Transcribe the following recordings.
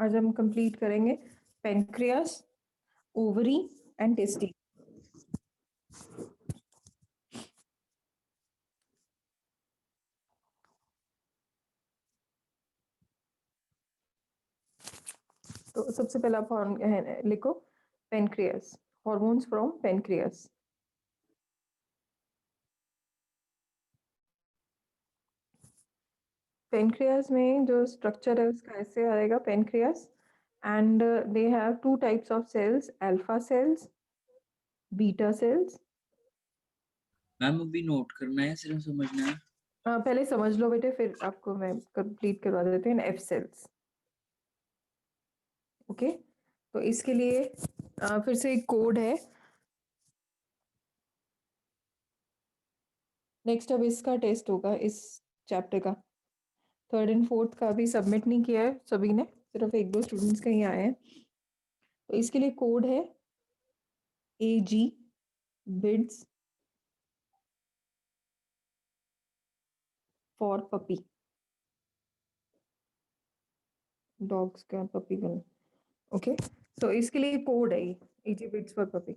आज हम कंप्लीट करेंगे पेनक्रियास, ओवरी एंड टेस्टी। तो सबसे पहला लिखो pancreas, hormones from pancreas. Pancreas में जो स्ट्रक्चर है उसका ऐसे आएगा pancreas, and they have two types of cells, alpha cells, beta cells. Ma'am अभी नोट करना है सिर्फ समझना है। पहले समझ लो बेटे, फिर आपको मैं कंप्लीट करवा देती हूँ। F cells, okay. तो इसके लिए फिर से एक कोड है। नेक्स्ट अब इसका टेस्ट होगा, इस चैप्टर का। थर्ड एंड फोर्थ का अभी सबमिट नहीं किया है सभी ने, सिर्फ एक दो स्टूडेंट्स का ही आए हैं। तो इसके लिए कोड है AG bids for puppy. Dogs का पपी बन, ओके। तो इसके लिए कोड है AG बिड्स फॉर पपी।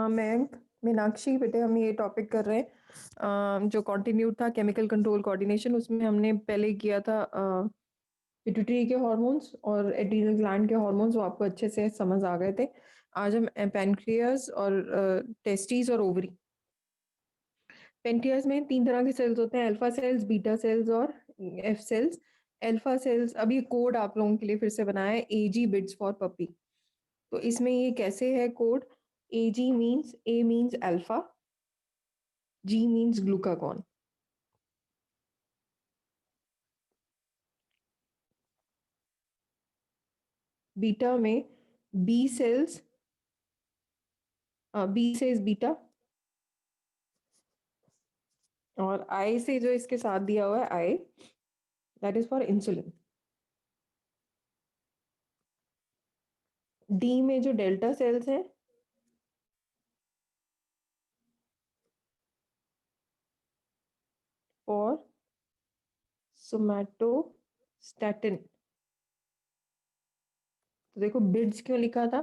मैं मीनाक्षी बेटे, हम ये टॉपिक कर रहे हैं जो कंटिन्यू था केमिकल कंट्रोल कोऑर्डिनेशन। उसमें हमने पहले किया था पिट्यूटरी के हार्मोन्स और एड्रीनल ग्लैंड के हार्मोन्स, वो आपको अच्छे से समझ आ गए थे। आज हम पैनक्रियास और टेस्टिस और ओवरी। पेनक्रियास में 3 तरह के सेल्स होते हैं, अल्फा सेल्स, बीटा सेल्स और एफ सेल्स। अल्फा सेल्स, अब ये कोड आप लोगों के लिए फिर से बनाया है, AG बिड्स फॉर पपी। तो इसमें ये कैसे है code? AG means, A means alpha, G means glucagon. Beta में B सेल्स, B से इस बीटा, और I से जो इसके साथ दिया हुआ है I, that is for insulin. D में जो डेल्टा सेल्स हैं, फॉर सोमैटोस्टैटिन। तो देखो बिड्स क्यों लिखा था,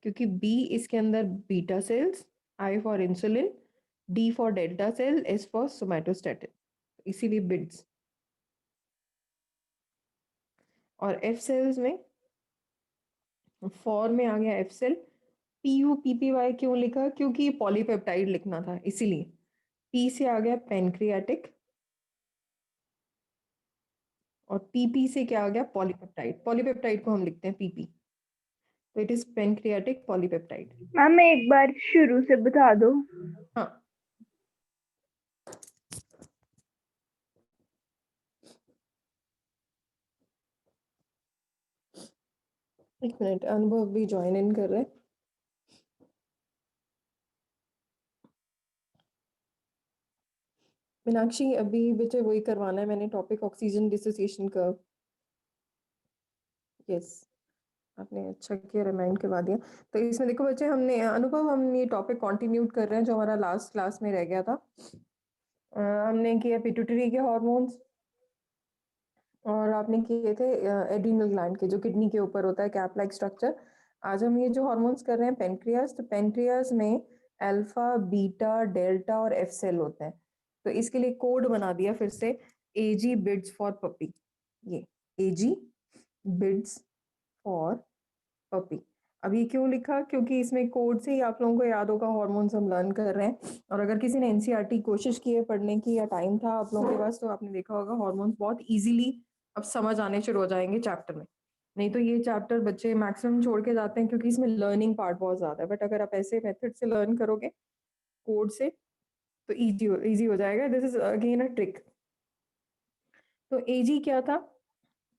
क्योंकि B इसके अंदर beta cells, I for insulin, D for delta cell, S for somatostatin, इसीलिए बिड्स। और F सेल्स में, फॉर में आ गया F सेल। PUPPY क्यों लिखा? क्योंकि पॉलीपेप्टाइड लिखना था इसीलिए। P से आ गया पेनक्रियाटिक, और PP से क्या आ गया? पॉलीपेप्टाइड। पॉलीपेप्टाइड को हम लिखते हैं PP, तो it is pancreatic polypeptide. Ma'am एक बार शुरू से बता दो। हाँ, एक मिनट, अनुभव भी ज्वाइन इन कर रहे हैं। मीनाक्षी अभी बेटे वही करवाना है मैंने, topic oxygen dissociation curve. Yes, आपने अच्छा किया, रिमाइंड करवा दिया। तो इसमें देखो बच्चे, हमने अनुभव, हम ये टॉपिक कंटिन्यू कर रहे हैं जो हमारा लास्ट क्लास में रह गया था। हमने किया पिट्यूटरी के हार्मोन्स, और आपने किए थे एड्रीनल ग्लैंड के, जो किडनी के ऊपर होता है, कैप लाइक स्ट्रक्चर। आज हम ये जो हार्मोन्स कर रहे हैं पेनक्रियास, तो पेनक्रियास में अल्फा, बीटा, डेल्टा और एफ सेल होते हैं। तो इसके लिए कोड बना दिया फिर से, AG बिड्स फॉर पपी। ये AG बिड्स फॉर पपी। अब ये क्यों लिखा? क्योंकि इसमें कोड से ही आप लोगों को याद होगा हार्मोन्स हम लर्न कर रहे हैं। और अगर किसी ने NCERT कोशिश की है पढ़ने की, या टाइम था आप लोगों के पास, तो आपने देखा होगा हार्मोन्स बहुत इजीली अब समझ आने शुरू हो जाएंगे चैप्टर में। नहीं तो ये चैप्टर बच्चे मैक्सिमम छोड़ के जाते हैं, क्योंकि इसमें लर्निंग पार्ट बहुत ज्यादा है। बट अगर आप ऐसे मेथड से लर्न करोगे कोड से, तो इजी हो जाएगा। This is again a trick. तो AG क्या था?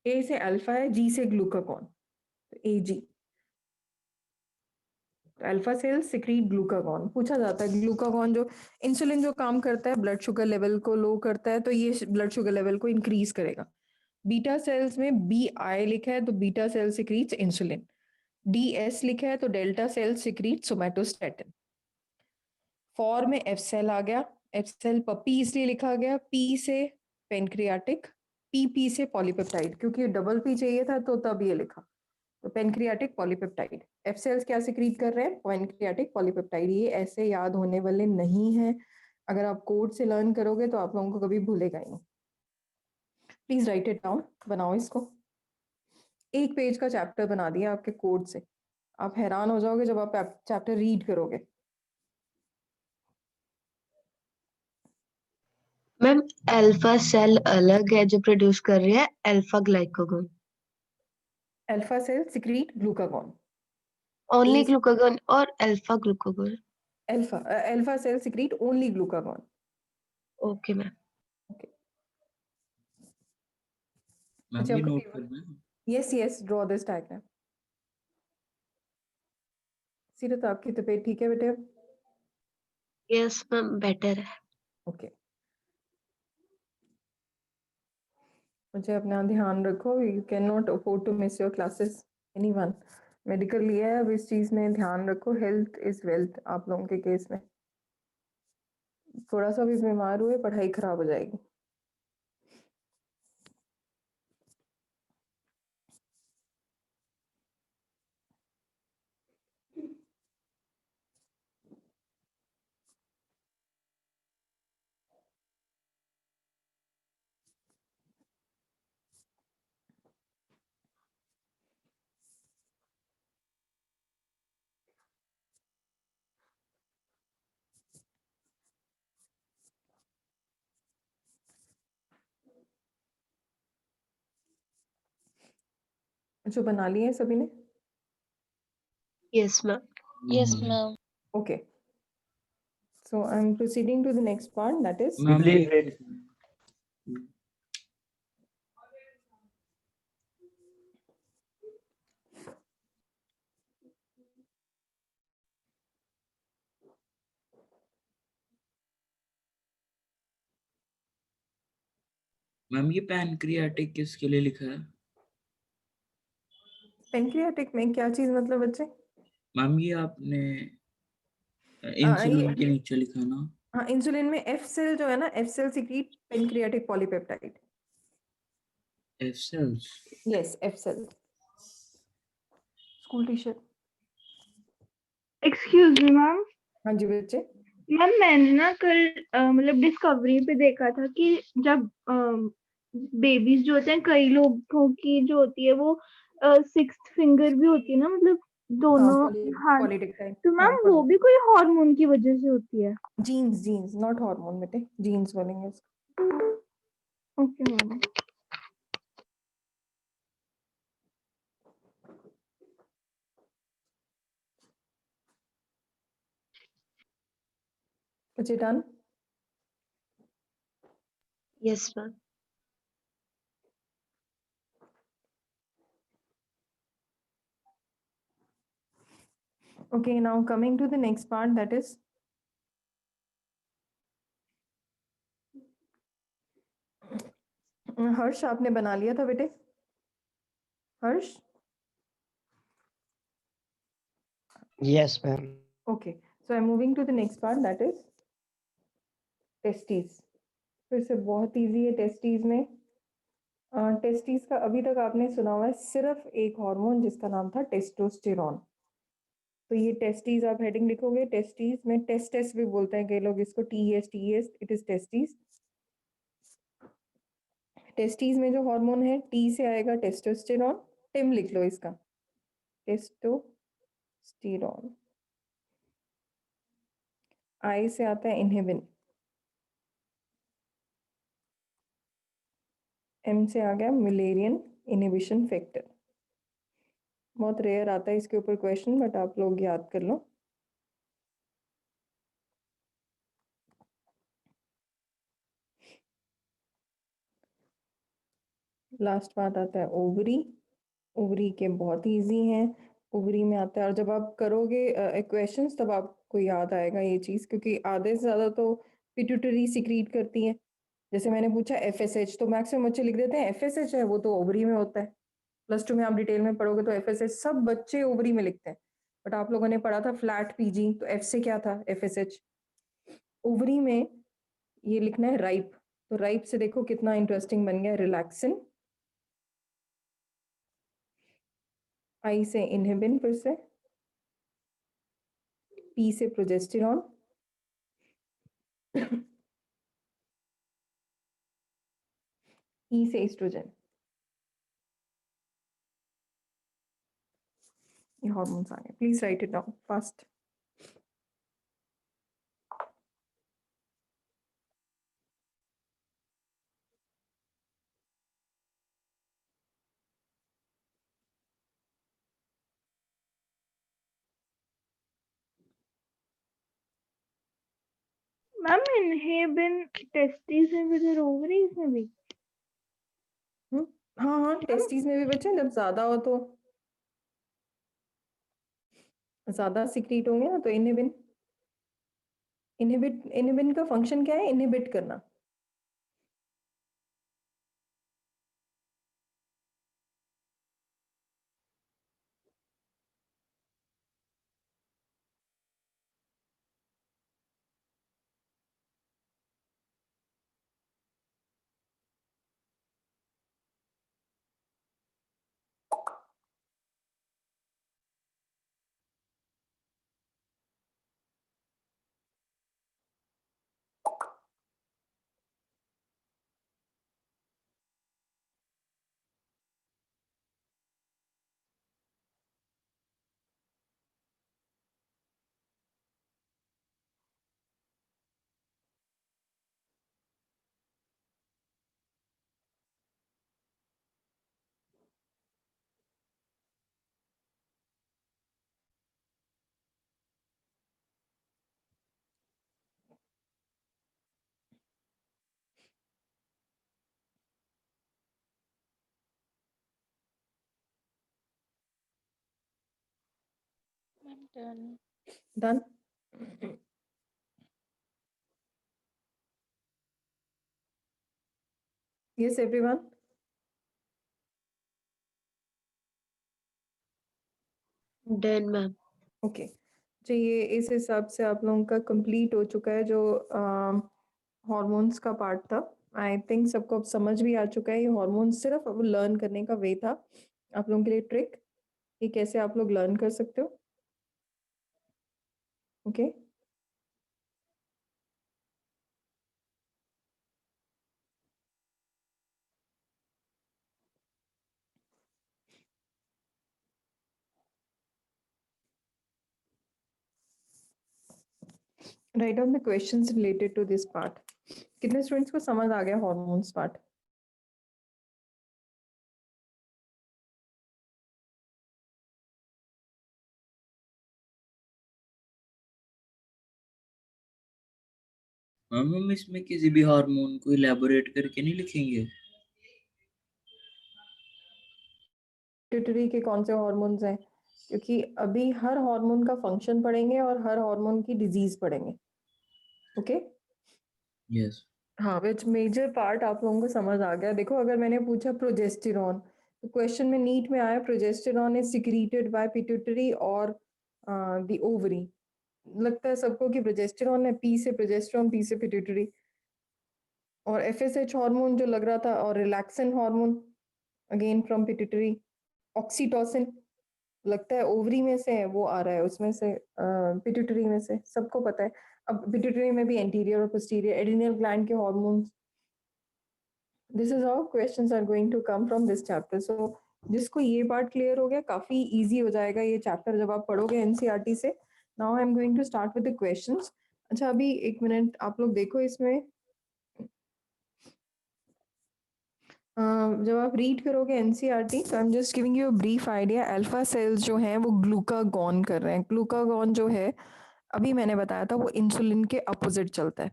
ए से अल्फा है, जी से ग्लूकागॉन, तो AG. Alpha cells secrete glucagon. पूछा जाता है ग्लूकागॉन जो इंसुलिन जो काम करता है ब्लड शुगर लेवल को लो करता है, तो ये ब्लड शुगर लेवल को इंक्रीज करेगा। बीटा सेल्स में बी आई लिखा है तो beta cell secretes insulin. D S लिखा है तो delta cell secrete somatostatin. For में एफ सेल आ गया, एफ सेल पपी इसलिए लिखा गया, पी से पेनक्रियाटिक, पी से पॉलीपेप्टाइड, क्योंकि डबल पी चाहिए था तो तब ये लिखा, तो पेनक्रियाटिक पॉलीपेप्टाइड। एफ सेल्स क्या सिक्रीट कर रहे हैं? Pancreatic polypeptide. ये ऐसे याद होने वाले नहीं है, अगर आप कोड से लर्न करोगे तो आप लोगों को कभी भूलेगा ही नहीं। प्लीज राइट इट डाउन, बनाओ इसको। एक पेज का चैप्टर बना दिया आपके कोड से, आप हैरान हो जाओगे जब आप चैप्टर रीड करोगे। मैम अल्फा सेल अलग है जो प्रोड्यूस कर रही है alpha glycogen. Alpha cell secrete glucagon. Only glucagon और alpha glucagon. Alpha cell secrete only glucagon. Okay ma'am. Ma'am ये नोट करना है। Yes yes, draw this diagram. Seerat आपकी तबीयत ठीक है बेटे? यस मैम बेटर है। ओके, मुझे अपना ध्यान रखो, you can not afford to miss your classes anyone. Medical लिया है, अब इस चीज़ में ध्यान रखो, हेल्थ इज वेल्थ। आप लोगों के केस में थोड़ा सा भी बीमार हुए पढ़ाई खराब हो जाएगी। जो बना लिए हैं सभी ने? Yes ma'am. Yes, ma'am. Okay, so I'm proceeding to the next part, that is ma'am Please ये read. मैम ये पैनक्रियाटिक किसके लिए लिखा है? पेनक्रियाटिक में क्या चीज़ मतलब बच्चे? मैम ये आपने ये इंसुलिन के नीचे लिखा ना? हाँ, इंसुलिन में एफ सेल जो है ना, F cell secrete pancreatic polypeptide. F cells. Yes, F cell. School teacher. Excuse me ma'am. हाँ जी बच्चे। मैम मैंने ना कल मतलब डिस्कवरी पे देखा था कि जब बेबीज जो होते हैं, कई लोगों की जो होती है वो सिक्स्थ फिंगर भी होती है ना, मतलब हाँ, दोनों हाथ। पॉलीपेप्टाइड। तो हाँ, मैम वो भी कोई हार्मोन की वजह से होती है? जीन्स, जीन्स नॉट हार्मोन बेटे, जीन्स बोलेंगे इसको। Okay ma'am. बच्चे done? Yes ma'am. Okay, now coming to the next part, that is Harsh, आपने बना लिया था बेटे? Harsh? Yes, ma'am. Okay, so I'm moving to the next part, that is testes. फिर से बहुत इजी है टेस्टीज में। टेस्टीज का अभी तक आपने सुना हुआ है सिर्फ एक हार्मोन जिसका नाम था टेस्टोस्टेरॉन। तो ये टेस्टीज आप हेडिंग लिखोगे, टेस्टीज में टेस्टेस भी बोलते हैं कई लोग इसको, TS, it is testes. Testes में जो हार्मोन है, टी से आएगा टेस्टोस्टेरॉन, टिम लिख लो इसका, टेस्टोस्टेरॉन। आई से आता है इनहिबिन, एम से आ गया मिलेरियन इनहिबिशन फैक्टर। बहुत रेयर आता है इसके ऊपर क्वेश्चन, बट आप लोग याद कर लो। लास्ट पार्ट आता है ओवरी। ओवरी के बहुत इजी हैं। ओवरी में आता है, और जब आप करोगे इक्वेशंस तब आपको याद आएगा ये चीज़, क्योंकि आधे से ज़्यादा तो पिट्यूटरी सिक्रीट करती है। जैसे मैंने पूछा एफएसएच, तो मैक्सिमम बच्चे लिख देते हैं एफएसएच है, वो तो ओवरी में होता है। +2 में आप डिटेल में पढ़ोगे तो एफएसएच सब बच्चे ओवरी में लिखते हैं, बट आप लोगों ने पढ़ा था फ्लैट पीजी, तो एफ से क्या था एफएसएच। ओवरी में ये लिखना है राइप, तो राइप से देखो कितना इंटरेस्टिंग बन गया, रिलैक्सिन। आई से इनहिबिन, फिर से पी से प्रोजेस्टेरॉन, ई से एस्ट्रोजन। ये हार्मोन्स आ गए, please write it down fast. Ma'am inhibin testis में भी तो ओवरीज में भी। हाँ हाँ, टेस्टिस में भी बच्चे जब ज्यादा हो तो ज्यादा सिक्रीट होंगे ना, तो इनहिबिन। इनहिबिन का फंक्शन क्या है, इनहिबिट करना। I'm done. Done. Yes, everyone. Done ma'am. Okay, तो ये इस हिसाब से आप लोगों का कंप्लीट हो चुका है जो हॉर्मोन्स का पार्ट था। आई थिंक सबको अब समझ भी आ चुका है, ये हॉर्मोन्स सिर्फ अब लर्न करने का वे था आप लोगों के लिए, ट्रिक कि कैसे आप लोग लर्न कर सकते हो। Okay write down the questions related to this part. कितने स्टूडेंट्स को समझ आ गया हॉर्मोन्स पार्ट? मैम हम इसमें किसी भी हार्मोन को इलेबोरेट करके नहीं लिखेंगे? पिट्यूटरी के कौन से हॉर्मोन्स हैं, क्योंकि अभी हर हार्मोन का फंक्शन पढ़ेंगे और हर हार्मोन की डिजीज पढ़ेंगे। Okay yes. हाँ, विच मेजर पार्ट आप लोगों को समझ आ गया। देखो अगर मैंने पूछा प्रोजेस्टेरॉन, तो क्वेश्चन में नीट में आया progesterone is secreted by pituitary और द ओवरी। लगता है सबको कि प्रोजेस्टेरॉन है, पी से प्रोजेस्टेरॉन, पी से पिट्यूटरी। और एफएसएच हार्मोन जो लग रहा था, और relaxin hormone again from pituitary. Oxytocin लगता है ओवरी में से है, वो आ रहा है उसमें से, पिट्यूटरी में से, सबको पता है। अब पिट्यूटरी में भी एंटीरियर और पोस्टीरियर एड्रिनल ग्लैंड के hormones. This is how questions are going to come from this chapter. So जिसको ये पार्ट क्लियर हो गया, काफी इजी हो जाएगा ये चैप्टर जब आप पढ़ोगे एनसीईआरटी से। Now I am going to start with the questions. अच्छा अभी एक मिनट आप लोग देखो इसमें, जब आप रीड करोगे एनसीईआरटी, तो I am just giving you a brief idea. Alpha cells जो हैं वो ग्लूकागॉन कर रहे हैं। ग्लूकागॉन जो है अभी मैंने बताया था वो इंसुलिन के अपोजिट चलता है।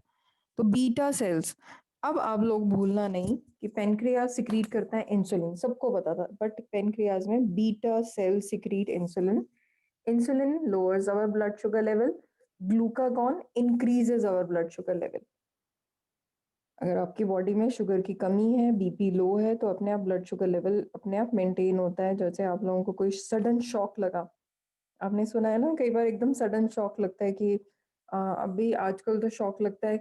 तो बीटा सेल्स, अब आप लोग भूलना नहीं कि पेनक्रियाज सिक्रीट करता है इंसुलिन, सबको पता था, बट पेनक्रियाज में beta cell secrete insulin. Insulin lowers our blood sugar level, glucagon increases our blood sugar level. अगर आपकी बॉडी में शुगर की कमी है, बीपी लो है, तो अपने आप ब्लड शुगर लेवल अपने आप मेंटेन होता है. जैसे आप लोगों को कोई सडन शॉक लगा, आपने सुना है ना कई बार एकदम सडन शॉक लगता है कि अभी आजकल तो शॉक लगता है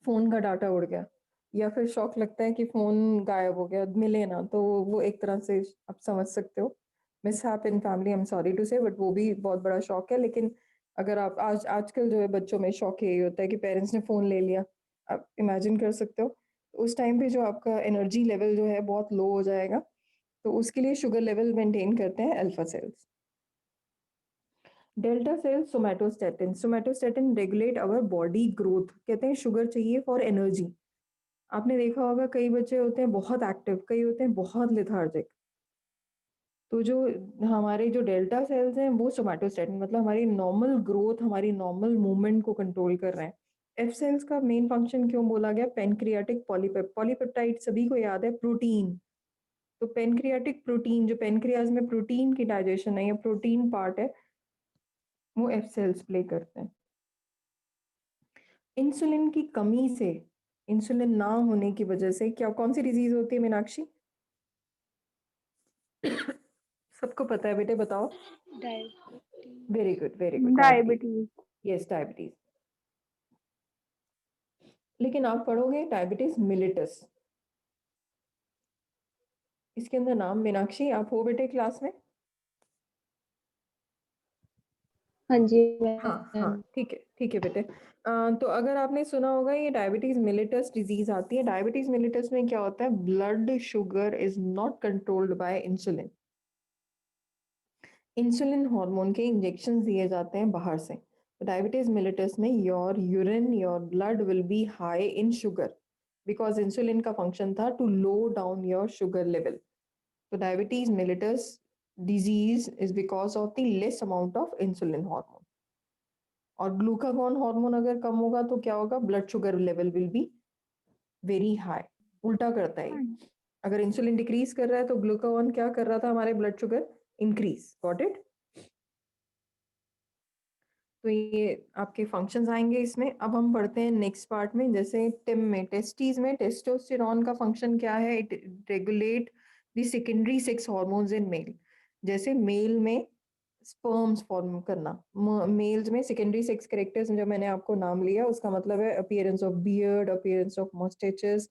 फोन का डाटा उड़ गया, या फिर शौक लगता है कि फोन गायब हो गया, मिले ना, तो वो एक तरह से आप समझ सकते हो mishap in family. I am sorry to say, but वो भी बहुत बड़ा शौक है. लेकिन अगर आप आजकल जो है बच्चों में शौक यही होता है कि पेरेंट्स ने फोन ले लिया, आप इमेजिन कर सकते हो. तो उस टाइम पे जो आपका एनर्जी लेवल जो है बहुत लो हो जाएगा, तो उसके लिए शुगर लेवल मेंटेन करते हैं alpha cells. Delta cell somatostatin. Somatostatin regulate our body growth. कहते हैं शुगर चाहिए फॉर एनर्जी. आपने देखा होगा कई बच्चे होते हैं बहुत एक्टिव, कई होते हैं बहुत लेथार्जिक. तो जो हमारे जो डेल्टा सेल्स हैं वो सोमैटोस्टेटिन मतलब हमारी नॉर्मल ग्रोथ, हमारी नॉर्मल मूवमेंट को कंट्रोल कर रहे हैं. एफ सेल्स का मेन फंक्शन क्यों बोला गया? पेनक्रियाटिक पॉलीपेप्टाइड सभी को याद है, प्रोटीन. तो पेनक्रियाटिक प्रोटीन, जो पेनक्रियाज में प्रोटीन की डाइजेशन है या प्रोटीन पार्ट है, वो एफ सेल्स प्ले करते हैं. इंसुलिन की कमी से, इंसुलिन ना होने की वजह से क्या कौन सी डिजीज होती है मीनाक्षी? सबको पता है बेटे, बताओ. Diabetes. Very good, very good. Diabetes. Yes, diabetes. लेकिन आप पढ़ोगे डायबिटीज मिलिटस. इसके अंदर नाम, मीनाक्षी आप हो बेटे क्लास में? हाँ जी हाँ हाँ, मैम। ठीक है बेटे. तो अगर आपने सुना होगा ये डायबिटीज मिलिटस डिजीज आती है. डायबिटीज मिलिटस में क्या होता है? Blood sugar is not controlled by insulin. Insulin hormone के इंजेक्शन दिए जाते हैं बाहर से. तो डायबिटीज मिलिटस में your urine, your blood will be high in sugar, because insulin का फंक्शन था to low down your sugar level. तो diabetes mellitus disease is because of the less amount of insulin hormone. और glucagon hormone अगर कम होगा तो क्या होगा? Blood sugar level will be very high. उल्टा करता है ये. अगर इंसुलिन डिक्रीज कर रहा है तो ग्लूकागॉन क्या कर रहा था? हमारे blood sugar increase. Got it? तो ये आपके फंक्शंस आएंगे इसमें. अब हम पढ़ते हैं नेक्स्ट पार्ट में. जैसे टिम में, टेस्टीज में टेस्टोस्टेरॉन का फंक्शन क्या है? It regulate the secondary sex hormones in male. जैसे मेल में स्पर्म्स फॉर्म करना, मेल्स में सेकेंडरी सेक्स कैरेक्टर्स जो मैंने आपको नाम लिया उसका मतलब है appearance of beard, appearance of moustaches,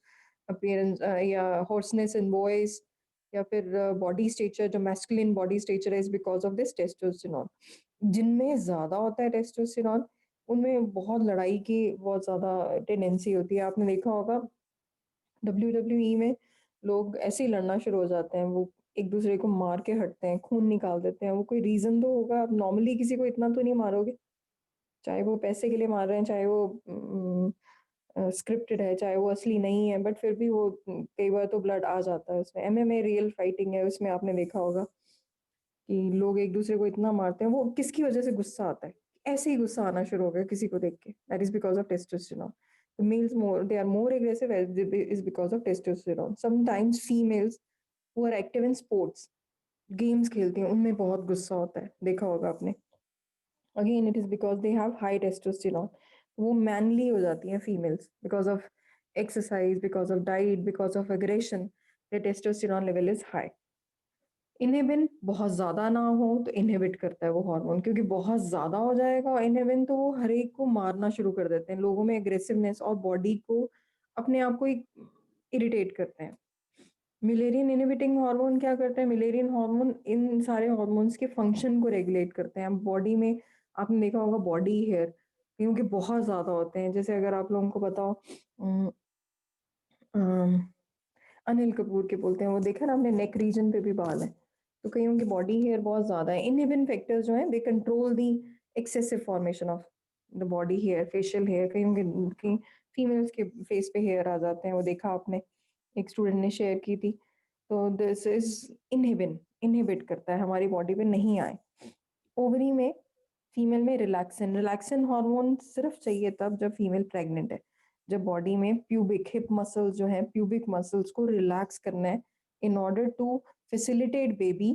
appearance या हॉर्सनेस इन वॉइस, या फिर बॉडी स्ट्रक्चर, जो मैस्कुलिन बॉडी स्ट्रक्चर है, is because of this testosterone. जिनमें ज्यादा होता है टेस्टोस्टेरॉन, उनमें बहुत लड़ाई की बहुत ज्यादा टेंडेंसी होती है. आपने देखा होगा WWE में लोग ऐसे ही लड़ना शुरू हो जाते हैं, वो एक दूसरे को मार के हटते हैं, खून निकाल देते हैं. वो कोई रीजन तो होगा. आप नॉर्मली किसी को इतना तो नहीं मारोगे, चाहे वो पैसे के लिए मार रहे हैं, चाहे वो स्क्रिप्टेड है, चाहे वो असली नहीं है, बट फिर भी वो कई बार तो ब्लड आ जाता है उसमें. MMA रियल फाइटिंग है, उसमें आपने देखा होगा कि लोग एक दूसरे को इतना मारते हैं. वो किसकी वजह से गुस्सा आता है? ऐसे ही गुस्सा आना शुरू हो गया किसी को देख के. That is because of testosterone. The males more, they are more aggressive is because of testosterone. Sometimes females who are active in sports, games खेलती हैं, उनमें बहुत गुस्सा होता है, देखा होगा आपने. Again it is because they have high testosterone. वो manly हो जाती हैं females because of exercise, because of diet, because of aggression. The testosterone level is high. Inhibin बहुत ज़्यादा ना हो तो इनहिबिट करता है वो हार्मोन, क्योंकि बहुत ज़्यादा हो जाएगा इनहिबिन तो वो हर एक को मारना शुरू कर देते हैं. लोगों में एग्रेसिवनेस और बॉडी को अपने आप को इरिटेट करते हैं. मिलेरियन इनहिबिटिंग हार्मोन क्या करते हैं? मिलेरियन हार्मोन इन सारे हार्मोन्स के फंक्शन को रेगुलेट करते हैं. बॉडी में आपने देखा होगा बॉडी हेयर क्योंकि बहुत ज़्यादा होते हैं. जैसे अगर आप लोगों को बताओ अनिल कपूर के बोलते हैं, वो देखा ना आपने, नेक रीजन पे भी बाल है. तो कईयों की बॉडी हेयर बहुत ज़्यादा है. इनहिबिन फैक्टर्स जो हैं they control the excessive formation of the body hair, facial hair. कईयों के फीमेल्स के फेस पे हेयर आ जाते हैं, वो देखा आपने, एक स्टूडेंट ने शेयर की थी. तो दिस इज इनहिबिन, इनहिबिट करता है हमारी बॉडी पे नहीं आए. ओवरी में फीमेल में रिलैक्सिन, रिलैक्सिन हार्मोन सिर्फ चाहिए तब जब फीमेल प्रेग्नेंट है. जब बॉडी में प्यूबिक हिप मसल्स जो है, प्यूबिक मसल्स को रिलैक्स करना है in order to facilitate baby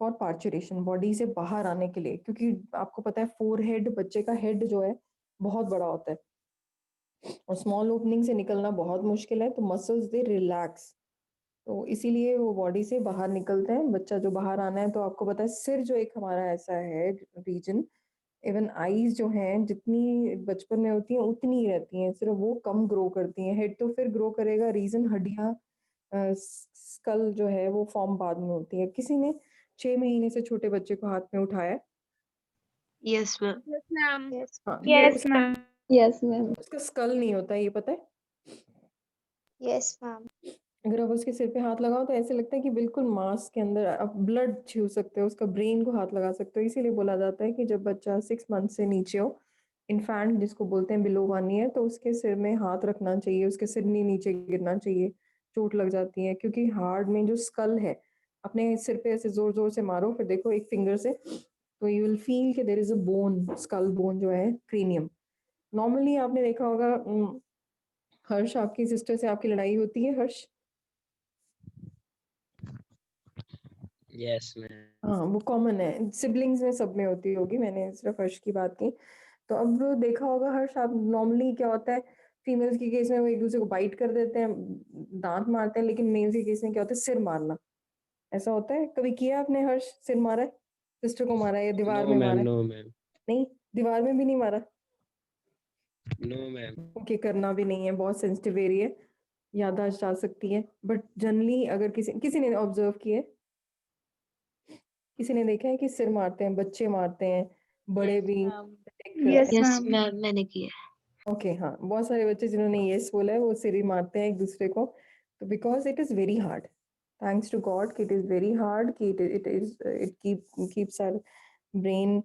for parturition, body से बाहर आने के लिए, क्योंकि आपको पता है फोरहेड, बच्चे का हेड जो है बहुत बड़ा होता है और स्मॉल ओपनिंग से निकलना बहुत मुश्किल है, तो मसल्स दे रिलैक्स, तो इसीलिए वो बॉडी से बाहर निकलते हैं। बच्चा जो बाहर आना है, तो आपको पता है सिर जो एक हमारा ऐसा है रीजन, इवन आईज जो हैं जितनी बचपन में होती हैं उतनी ही रहती हैं, सिर्फ वो कम ग्रो करती हैं। हेड तो फिर ग्रो करेगा, रीजन हड्डियां, स्कल जो है वो फॉर्म बाद में होती है। किसी ने 6 महीने से छोटे बच्चे को हाथ में उठाया? Yes ma'am. Yes, ma'am. Yes. हाँ, यस मैम। Yes, ma'am. उसका स्कल नहीं होता है, ये पता है? Yes, ma'am. अगर आप उसके सिर पे हाथ लगाओ तो ऐसे लगता है कि बिल्कुल मांस के अंदर आप ब्लड छू सकते हो, उसका ब्रेन को हाथ लगा सकते हो। इसीलिए बोला जाता है कि जब बच्चा 6 मंथ से नीचे हो, इन्फेंट जिसको बोलते हैं बिलो 1 ईयर, तो उसके सिर में हाथ रखना चाहिए, उसके सिर नहीं नीचे गिरना चाहिए, चोट लग जाती है। क्योंकि हार्ड में जो स्कल है, अपने सिर पे ऐसे जोर जोर से मारो, फिर देखो एक फिंगर से, तो यू विल फील कि there is a bone, skull bone जो है क्रेनियम। नॉर्मली आपने देखा होगा, हर्ष, आपकी सिस्टर से आपकी लड़ाई होती है, हर्ष? Yes ma'am. हाँ, वो कॉमन है, सिबलिंग्स में सब में होती होगी, मैंने सिर्फ हर्ष की बात की। तो अब देखा होगा हर्ष, आप नॉर्मली क्या होता है, फीमेल्स के केस में वो एक दूसरे को बाइट कर देते हैं, दांत मारते हैं, लेकिन मेल्स के केस में क्या होता है, सिर मारना। ऐसा होता है? कभी किया आपने हर्ष, सिर मारा है, सिस्टर को मारा है या दीवार नो में मैम, मारा है? नो मैम, नहीं, दीवार में भी नहीं मारा? No ma'am. ओके, करना भी नहीं है, बहुत सेंसिटिव एरिया है, याददाश्त जा सकती है। बट जनरली अगर किसी किसी ने ऑब्जर्व किए, किसी ने देखा है कि सिर मारते हैं, बच्चे मारते हैं, बड़े Yes, भी ma'am. protect करते यस हैं। Yes ma'am. मैम, मैंने किया है। ओके, हाँ, बहुत सारे बच्चे जिन्होंने यस बोला है वो सिर ही मारते हैं एक दूसरे को, तो because it is very hard, thanks to God कि इट इज वेरी हार्ड, कि it keeps our brain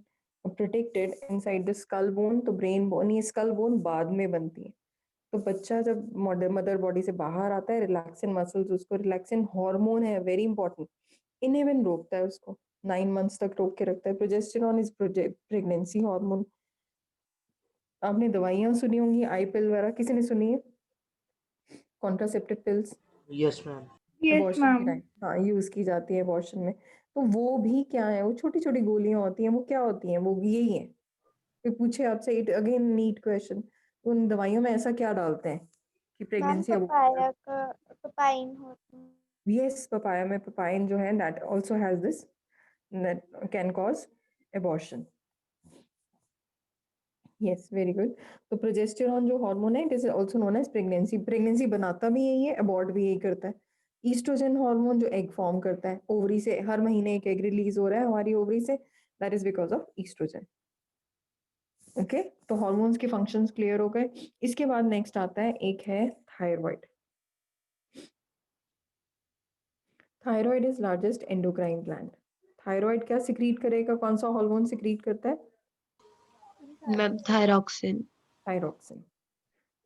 protected inside the skull bone. तो ब्रेन बोन, ये स्कल बोन बाद में बनती है। तो बच्चा जब मदर बॉडी से बाहर आता है, रिलैक्सिन मसल्स उसको, रिलैक्सिन हार्मोन है वेरी इंपॉर्टेंट, इन्हें रोकता है उसको, 9 मंथ्स तक रोक के रखता है। Progesterone is pregnancy hormone. आपने दवाइयां सुनी होंगी, आई पिल वगैरह, किसी ने सुनी है? Contraceptive pills yes ma'am. Yes abortion के मैम। टाइम, हाँ, यूज की जाती है अबॉर्शन में। तो वो भी क्या है, वो छोटी छोटी गोलियां होती हैं, वो क्या होती हैं, वो यही है। कोई पूछे आपसे, इट अगेन नीट क्वेश्चन, उन दवाइयों में ऐसा क्या डालते हैं कि Ma'am, प्रेगनेंसी अबॉर्ट? papaya का papain होता है. यस, पपाया में पपाइन जो है, that also has this, that can cause abortion. Yes, very good. तो प्रोजेस्टेरॉन जो हार्मोन है, it is also known as pregnancy, pregnancy बनाता भी यही है, अबॉर्ट भी यही करता है। ईस्ट्रोजन हार्मोन जो एग फॉर्म करता है, ओवरी से हर महीने एक एग रिलीज हो रहा है हमारी ओवरी से, that is because of estrogen. Okay, तो हार्मोन्स के फंक्शंस क्लियर हो गए। इसके बाद नेक्स्ट आता है, एक है thyroid. Thyroid is largest endocrine gland. Thyroid क्या सिक्रीट करेगा, कौन सा हार्मोन सिक्रीट करता है? Ma'am thyroxine. थायरॉक्सिन।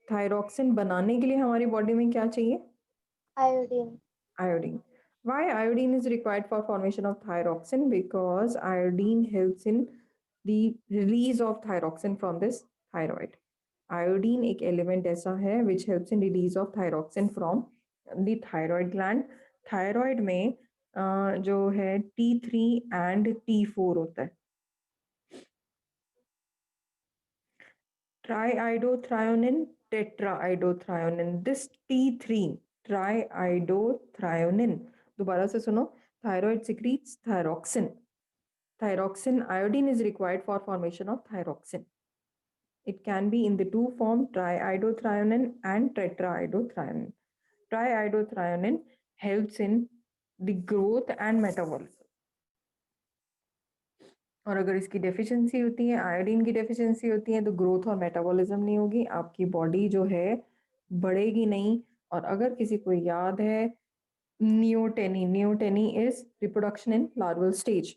थायरॉक्सिन बनाने के लिए हमारी बॉडी में क्या चाहिए? Iodine. Iodine. Why iodine is required for formation of thyroxine? Because iodine helps in the release of thyroxine from this thyroid. Iodine एक element ऐसा है which helps in release of thyroxine from the thyroid gland. Thyroid में जो है T3 and T4 होता है। Triiodothione, tetraiodothione. This T3, triiodothione. दोबारा से सुनो, thyroid secretes thyroxine. Thyroxine, iodine is required for formation of thyroxine. It can be in the two form, triiodothione and tetraiodothione. Triiodothione helps in the growth and metabolism. और अगर इसकी deficiency होती है, iodine की deficiency होती है, तो growth और मेटाबॉलिज्म नहीं होगी, आपकी बॉडी जो है बढ़ेगी नहीं। और अगर किसी को याद है, neoteny, neoteny is reproduction in larval stage.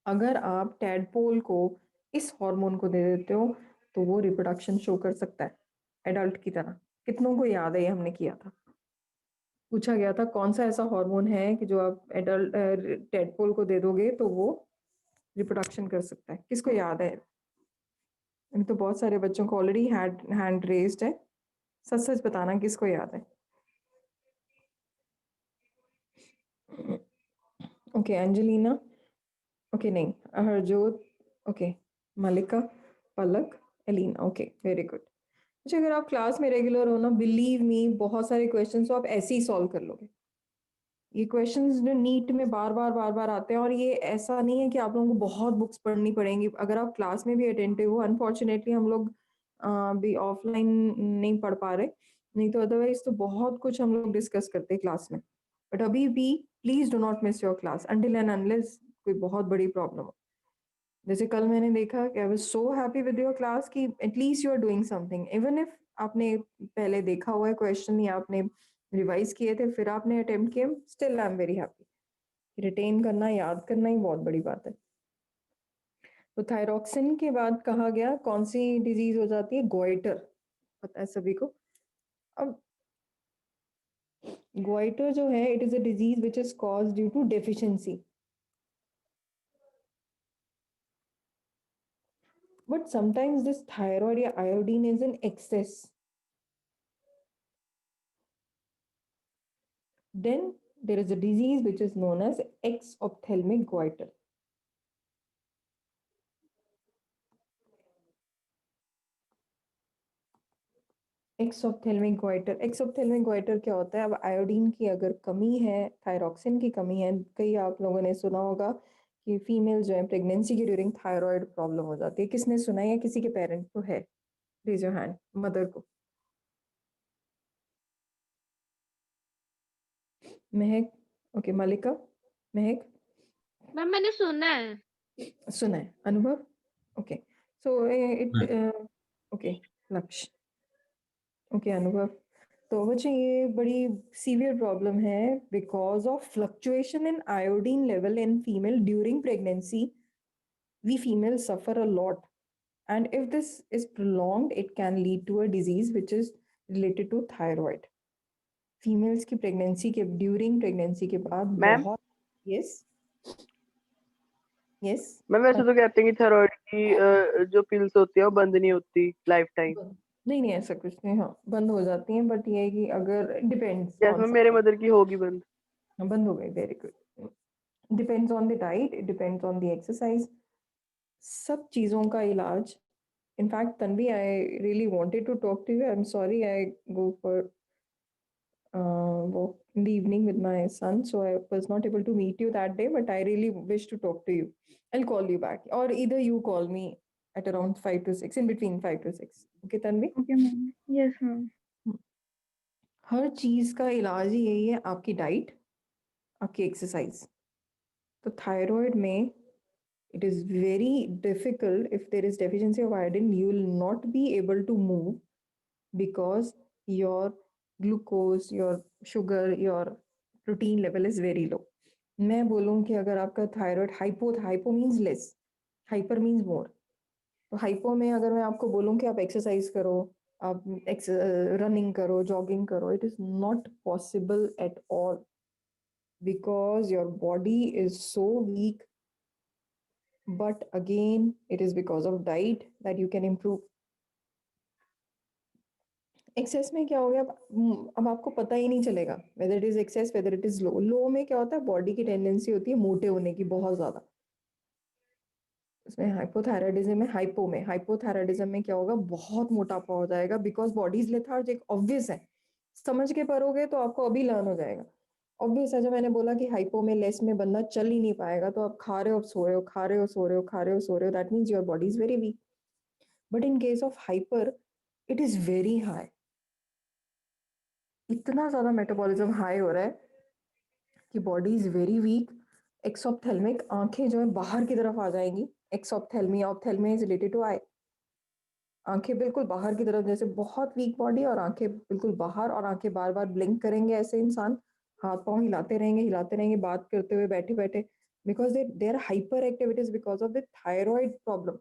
अगर आप टैडपोल को इस हार्मोन को दे देते हो तो वो रिप्रोडक्शन शो कर सकता है एडल्ट की तरह। कितनों को याद है, ये हमने किया था, पूछा गया था कौन सा ऐसा हार्मोन है कि जो आप एडल्ट टैडपोल को दे दोगे तो वो रिप्रोडक्शन कर सकता है? किसको याद है? अभी तो बहुत सारे बच्चों को ऑलरेडी हैंड रेज्ड है। सच सच बताना किसको याद है। ओके एंजेलिना, ओके नहीं, हरजोत, ओके मलिका, पलक, एलिना, ओके वेरी गुड। अच्छा, अगर आप क्लास में रेगुलर हो ना, बिलीव मी, बहुत सारे क्वेश्चंस तो आप ऐसे ही सॉल्व कर लोगे। ये क्वेश्चंस जो नीट में बार बार आते हैं, और ये ऐसा नहीं है कि आप लोगों को बहुत बुक्स पढ़नी पड़ेंगी। अगर आप क्लास में भी अटेंटिव हो, अनफॉर्चुनेटली हम लोग भी ऑफलाइन नहीं पढ़ पा रहे, नहीं तो अदरवाइज तो बहुत कुछ हम लोग डिस्कस करते हैं क्लास में। बट अभी भी please do not miss your class until and unless कोई बहुत बड़ी प्रॉब्लम हो। जैसे कल मैंने देखा कि I was so happy with your class कि at least you are doing something, even if आपने पहले देखा हुआ है क्वेश्चन या आपने रिवाइज किए थे फिर आपने अटेम्प्ट किए, still I am very happy. Retain करना, याद करना ही बहुत बड़ी बात है। तो थायरॉक्सिन के बाद कहा गया कौन सी डिजीज हो जाती है? गोइटर, पता है सभी को। अब गोइटर जो है, it is a disease which is caused due to deficiency, but sometimes this thyroid या iodine is in excess, then there is a disease which is known as exophthalmic goiter. Exophthalmic goitre, exophthalmic goitre क्या होता है? अब iodine की अगर कमी है, thyroxine की कमी है, कई आप लोगों ने सुना होगा कि फीमेल जो है प्रेगनेंसी के ड्यूरिंग थायराइड प्रॉब्लम हो जाती है। किसने सुना है या किसी के पेरेंट को है? रेज योर हैंड, मदर को। महक, ओके मलिका, महक मैम मैंने सुना है। सुना है। Anubhav, okay so it, okay Lakshya, okay Anubhav. तो बच्चे ये बड़ी सीवियर प्रॉब्लम है because of fluctuation in iodine level in female during pregnancy. We female suffer a lot, and if this is prolonged it can lead to a disease which is related to thyroid. Females की pregnancy के during pregnancy के बाद ma'am बहुत, yes yes, ma'am वैसे तो कहते हैं कि थायराइड की जो पिल्स होती है वो बंद नहीं होती लाइफ टाइम। नहीं नहीं ऐसा कुछ नहीं, हाँ बंद हो जाती हैं, बट ये है कि अगर डिपेंड्स जैसे कौन मैम सा, मेरे मदर की होगी बंद। बंद हो गई, very good. Depends on the diet, it depends on the exercise, सब चीज़ों का इलाज। In fact Tanvi, I really wanted to talk to you, I am sorry I go for walk in the evening with my son, so I was not able to meet you that day, but I really wish to talk to you. I'll call you back, or either you call me at around 5 to 6, in between 5 to 6. Okay Tanvi? Okay, ma'am. Yes, ma'am. हर चीज का इलाज ही यही है, आपकी diet, आपकी exercise. तो thyroid में it is very difficult, if there is deficiency of iodine you will not be able to move because your glucose, your sugar, your protein level is very low. मैं बोलूँ कि अगर आपका thyroid hypo means less, hyper means more. तो hypo में अगर मैं आपको बोलूँ कि आप एक्सरसाइज करो, आप रनिंग करो, जॉगिंग करो, it is not possible at all because your body is so weak. But again it is because of diet that you can improve. Excess में क्या हो गया, अब आपको पता ही नहीं चलेगा whether it is excess whether it is low. Low में क्या होता है, बॉडी की टेंडेंसी होती है मोटे होने की बहुत ज्यादा। इसमें हाइपोथायराइडिज्म में, हाइपोथायराइडिज्म में क्या होगा, बहुत मोटापा हो जाएगा because body is lethargic. Obvious है, समझ के पढ़ोगे तो आपको अभी लर्न हो जाएगा। ऑब्वियस है, जब मैंने बोला कि हाइपो में, लेस में बंदा चल ही नहीं पाएगा, तो आप खा रहे हो, सो रहे हो, खा रहे हो, सो रहे हो, खा रहे हो, सो रहे हो, that means your body is very weak. But in case of hyper it is very high, इतना ज्यादा मेटाबॉलिज्म हाई हो रहा है कि बॉडी इज वेरी वीक। एक्सोप्थेल्मिक, आंखें जो है बाहर की तरफ आ जाएंगी। एक्सोप्थेल्मी, ऑप्थेल्मी इज रिलेटेड टू आई, आंखें बिल्कुल बाहर की तरफ, जैसे बहुत वीक बॉडी और आंखें बिल्कुल बाहर, और आंखें बार बार ब्लिंक करेंगे ऐसे इंसान, हाथ पांव हिलाते रहेंगे बात करते हुए, बैठे बैठे, because they are hyper activities because of the thyroid problem.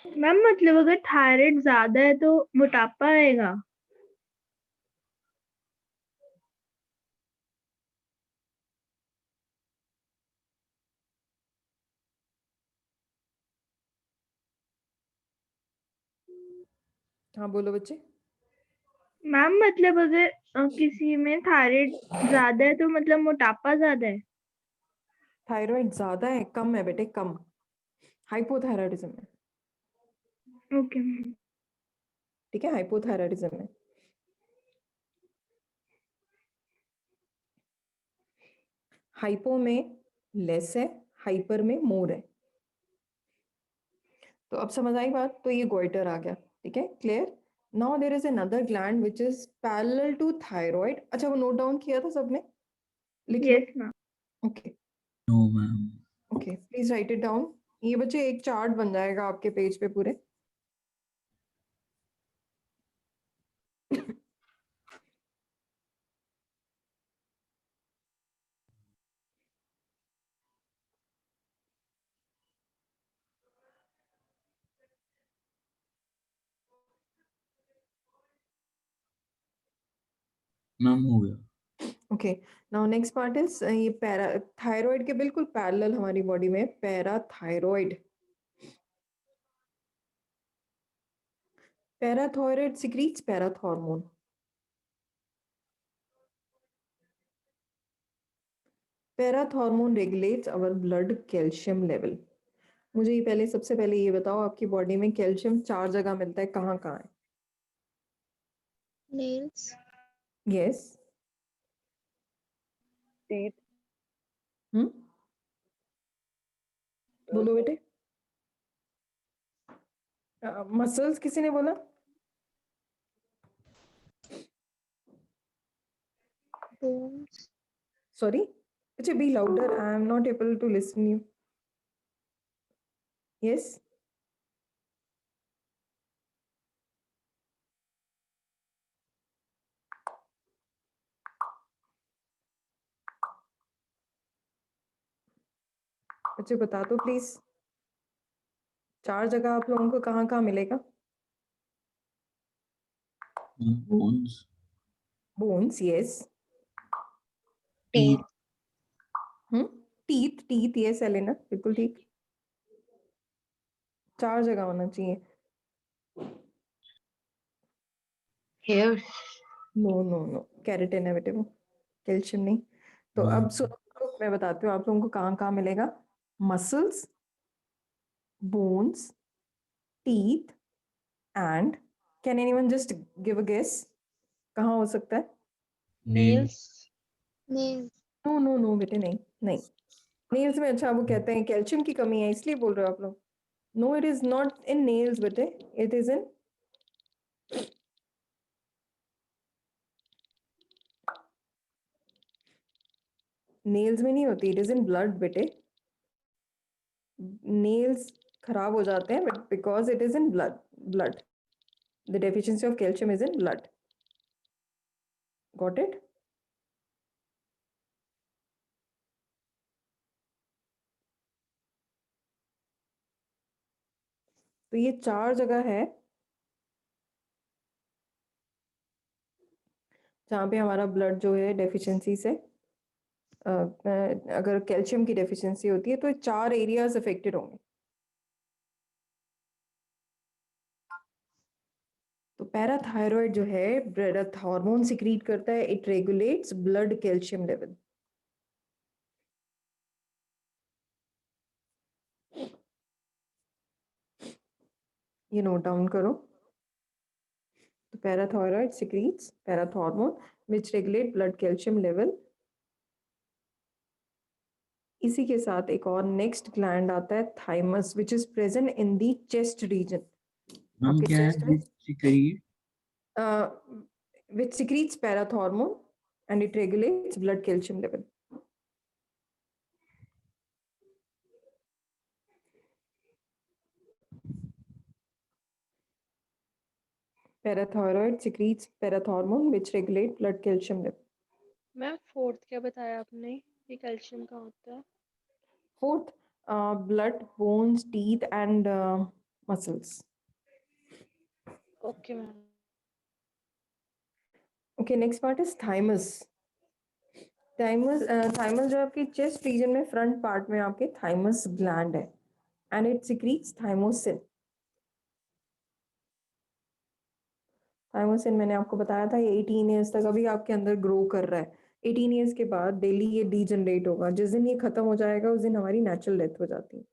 Ma'am मतलब अगर थायराइड ज्यादा है तो मोटापा आएगा? हाँ बोलो बच्चे। मैम मतलब अगर किसी में थायराइड ज्यादा है तो मतलब मोटापा ज्यादा है। थायराइड ज्यादा है कम है बेटे, कम। हाइपोथायराइडिज्म है, ओके मैम। ठीक है, हाइपोथायराइडिज्म है। हाइपो में लेस है, हाइपर में मोर है। तो अब समझ आई बात, तो ये गोइटर आ गया, ठीक है, clear. Now there is another gland which is parallel to thyroid. अच्छा वो नोट डाउन किया था सबने, लिख लो। Yes ma'am. Okay no ma'am. Okay, please write it down. ये बच्चे एक चार्ट बन जाएगा आपके पेज पे पूरे। मैम हो गया। Okay, now next part is ये पैरा थायराइड के बिल्कुल पैरेलल हमारी बॉडी में parathyroid. Parathyroid secretes parathormone. Parathormone regulates our blood calcium level. मुझे ये पहले, सबसे पहले ये बताओ, आपकी बॉडी में कैल्शियम 4 जगह मिलता है, कहाँ कहाँ है? Nails. यस। टीथ। हम्म, बोलो बेटे। मसल्स किसी ने बोला? Bones. सॉरी, अच्छा be louder, I am not able to listen you. Yes. अच्छा बता दो प्लीज, 4 जगह आप लोगों को कहाँ कहाँ मिलेगा? Bones. Bones, yes. Teeth. Teeth, teeth, yes Elena, बिल्कुल ठीक। 4 जगह होना चाहिए। Hair. No no no, keratin है बेटे वो, कैल्शियम नहीं। तो अब सुनो, मैं बताती हूँ आप लोगों को कहाँ कहाँ मिलेगा। Muscles, bones, teeth and, can anyone just give a guess, कहाँ हो सकता है? Nails. Nails. No no no बेटे, नहीं नहीं। नेल्स में, अच्छा वो कहते हैं कैल्शियम की कमी है इसलिए बोल रहे हो आप लोग। No, it is not in nails बेटे, इट इज इन, नेल्स में नहीं होती, इट इज इन ब्लड बेटे। नेल्स खराब हो जाते हैं but because it is in blood, the deficiency of calcium is in blood. Got it? तो ये 4 जगह है जहाँ पे हमारा ब्लड जो है डेफिशिएंसी से, अगर कैल्शियम की डेफिशिएंसी होती है तो 4 एरियाज अफेक्टेड होंगे। तो पैराथायरॉइड जो है ब्लड हार्मोन सिक्रीट करता है, it regulates blood calcium level. ये नोट डाउन करो। तो पैराथायरॉइड सिक्रीट्स पैराथॉर्मोन विच रेगुलेट ब्लड कैल्शियम लेवल। इसी के साथ एक और नेक्स्ट ग्लैंड आता है thymus, which is present in the chest region. Ma'am आपके क्या है चेस्ट में, secrete? which secretes parathormone and it regulates blood calcium level. Parathyroid secretes parathormone which regulate blood calcium level. Ma'am fourth क्या बताया आपने, ये कैल्शियम का होता है? Fourth, blood, bones, teeth and muscles. Okay ma'am. Okay, next part is thymus. Thymus जो आपकी chest region में फ्रंट पार्ट में आपके थाइमस ग्लैंड है and it secretes thymosin. Thymosin मैंने आपको बताया था ये 18 ईयर्स तक अभी आपके अंदर ग्रो कर रहा है। 18 ईयर्स के बाद डेली ये डीजनरेट होगा। जिस दिन ये खत्म हो जाएगा उस दिन हमारी नेचुरल डेथ हो जाती है।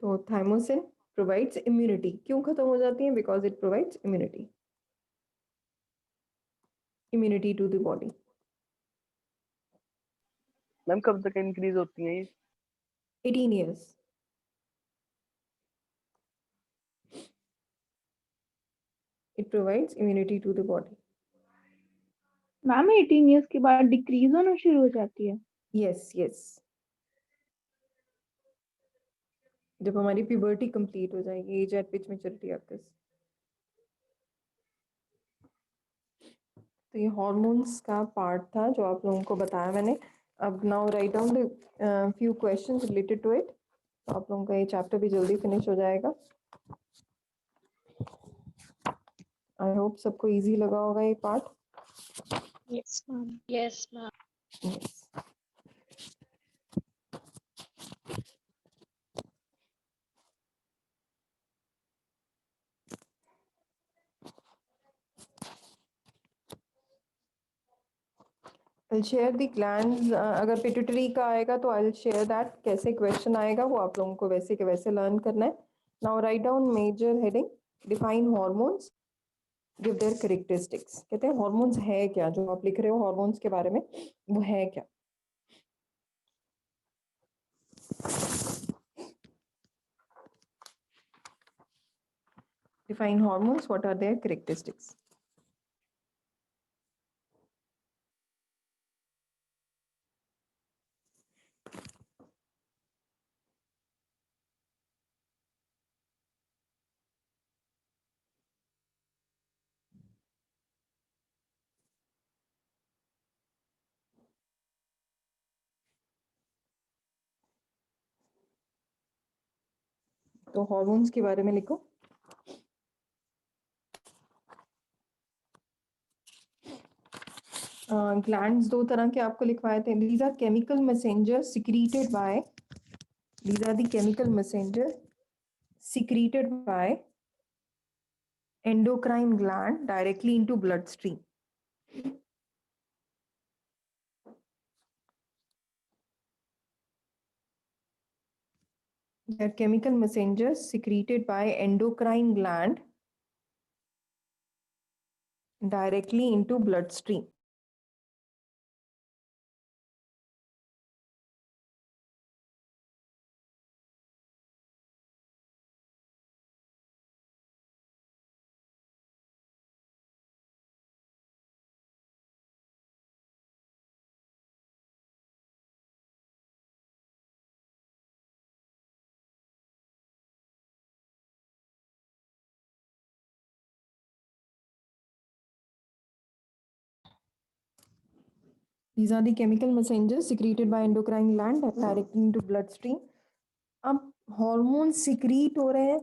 तो थाइमोसिन प्रोवाइड्स इम्यूनिटी। क्यों खत्म हो जाती है? Because it provides immunity to the body. Ma'am कब तक इंक्रीज होती है ये? 18 years. It provides immunity to the body. Ma'am 18 years के बाद डिक्रीज होना शुरू हो जाती है। यस जब हमारी प्यूबर्टी कंप्लीट हो जाएगी, as at which maturity occurs. तो ये हॉर्मोन्स का पार्ट था जो आप लोगों को बताया मैंने। अब now write down the few questions related to it. तो आप लोगों का ये चैप्टर भी जल्दी फिनिश हो जाएगा। आई होप सबको इजी लगा होगा ये part. Yes, ma'am. Yes ma'am. Yes. I'll share the glands। अगर पिट्यूटरी का आएगा तो I'll share that। कैसे क्वेश्चन आएगा वो आप लोगों को वैसे के वैसे लर्न करना है। Now write down major heading। Define hormones। Give their characteristics। कहते हैं हॉर्मोन्स है क्या? जो आप लिख रहे हो हॉर्मोन्स के बारे में वो है क्या? Define hormones। What are their characteristics? तो हॉर्मोन्स के बारे में लिखो। ग्लैंड्स दो तरह के आपको लिखवाए थे। These are chemical messengers secreted by। These are the chemical messengers secreted by endocrine gland directly into bloodstream। They are chemical messengers secreted by endocrine gland directly into bloodstream। These are the chemical messengers secreted by endocrine gland directly into bloodstream। अब hormone secrete हो रहे हैं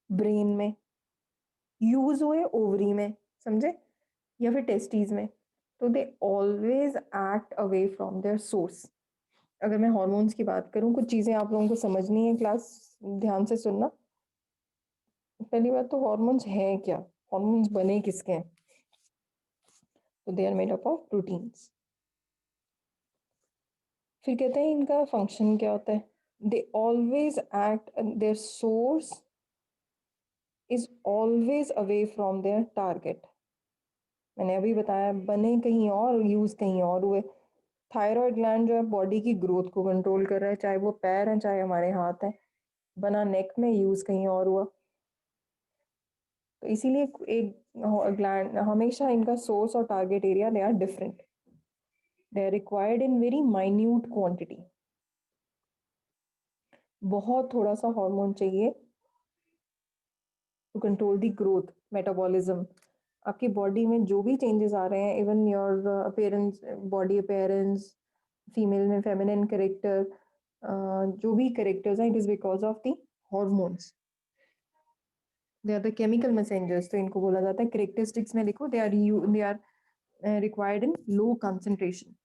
brain में, use हुए ovary में, समझे, या फिर टेस्टीज में, तो they always act away from their source. अगर मैं हार्मोन्स की बात करूं, कुछ चीजें आप लोगों को समझनी है, क्लास ध्यान से सुनना। पहली बात तो हार्मोन्स है क्या, हार्मोन्स बने किसके हैं? तो they are made up of proteins. फिर कहते हैं इनका फंक्शन क्या होता है। They always act, their source is always away from their target. मैंने अभी बताया बने कहीं और, यूज कहीं और हुए। थायराइड ग्लैंड जो है बॉडी की ग्रोथ को कंट्रोल कर रहा है, चाहे वो पैर हैं चाहे हमारे हाथ हैं। बना नेक में, यूज कहीं और हुआ। तो इसीलिए एक ग्लैंड हमेशा इनका सोर्स और target area they are different. They are required in very minute quantity. बहुत थोड़ा सा हार्मोन चाहिए to control the growth, metabolism. आपकी बॉडी में जो भी चेंजेस आ रहे हैं, even your appearance, body appearance, female में फेमिनिन कैरेक्टर, जो भी कैरेक्टर्स हैं, it is because of the hormones. They are the chemical messengers. तो इनको बोला जाता है कैरेक्टरिस्टिक्स में लिखो, they are required in low concentration.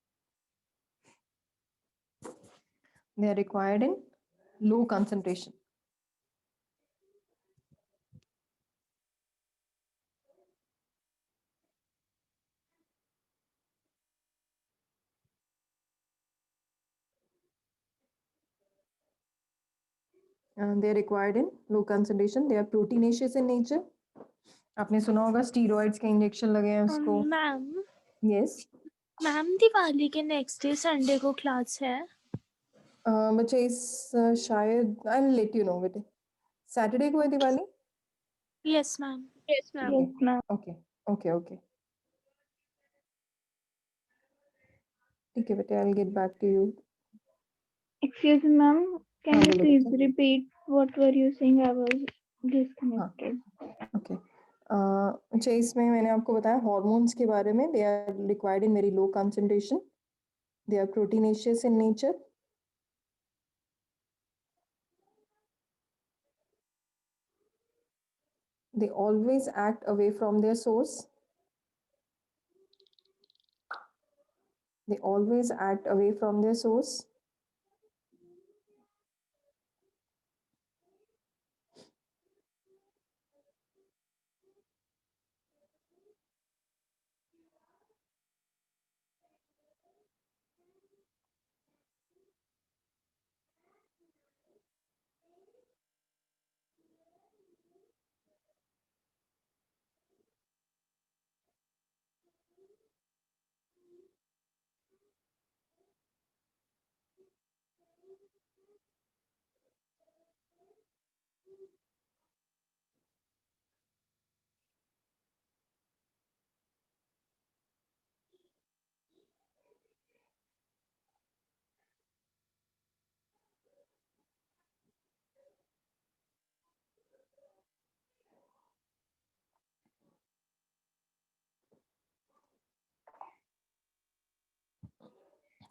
They are required in low concentration. They are required in low concentration. They are proteinaceous in nature. आपने सुना होगा स्टीरॉइड्स के इंजेक्शन लगे हैं उसको. Ma'am Yes. मैम दिवाली के नेक्स्ट डे संडे को class है. बच्चे इस शायद I will let you know बेटे. सैटरडे को है Diwali. Yes ma'am. Yes, ma'am. Okay okay okay ठीक है बेटे. I will get back to you. Excuse me, ma'am. Can हाँ, you बोलो please बच्चा. repeat what were you saying? I was disconnected. Okay. अच्छा इसमें मैंने आपको बताया हॉर्मोन्स के बारे में. They are required in very low concentration. They are proteinaceous in nature. They always act away from their source. They always act away from their source.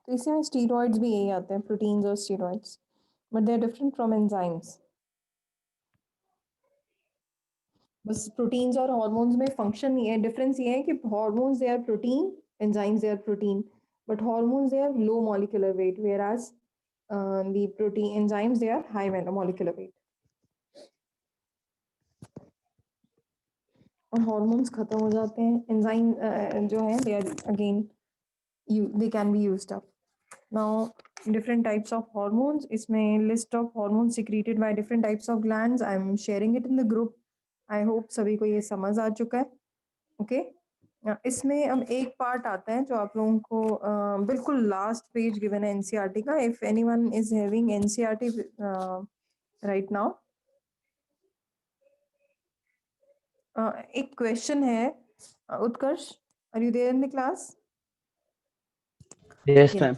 तो इसी में स्टीरॉइड्स भी यही आते हैं, प्रोटीन्स और steroids, but they are different from enzymes. बस proteins और हार्मोन्स में फंक्शन ये डिफरेंस ये है कि hormones they are protein, enzymes they are protein, but hormones they are low molecular weight, whereas the protein enzymes they are high molecular weight. और hormones खत्म हो जाते हैं, एंजाइम जो है they are again they can be used up. Now different types of hormones, इसमें list of hormones secreted by different types of glands. I am sharing it in the group. I hope सभी को ये समझ आ चुका है. Okay इसमें अब एक पार्ट आता है जो आप लोगों को बिल्कुल लास्ट पेज गिवन है एनसीईआरटी का. If anyone is having NCERT right now, एक क्वेश्चन है. Utkarsh, are you there in the class? Yes, ma'am.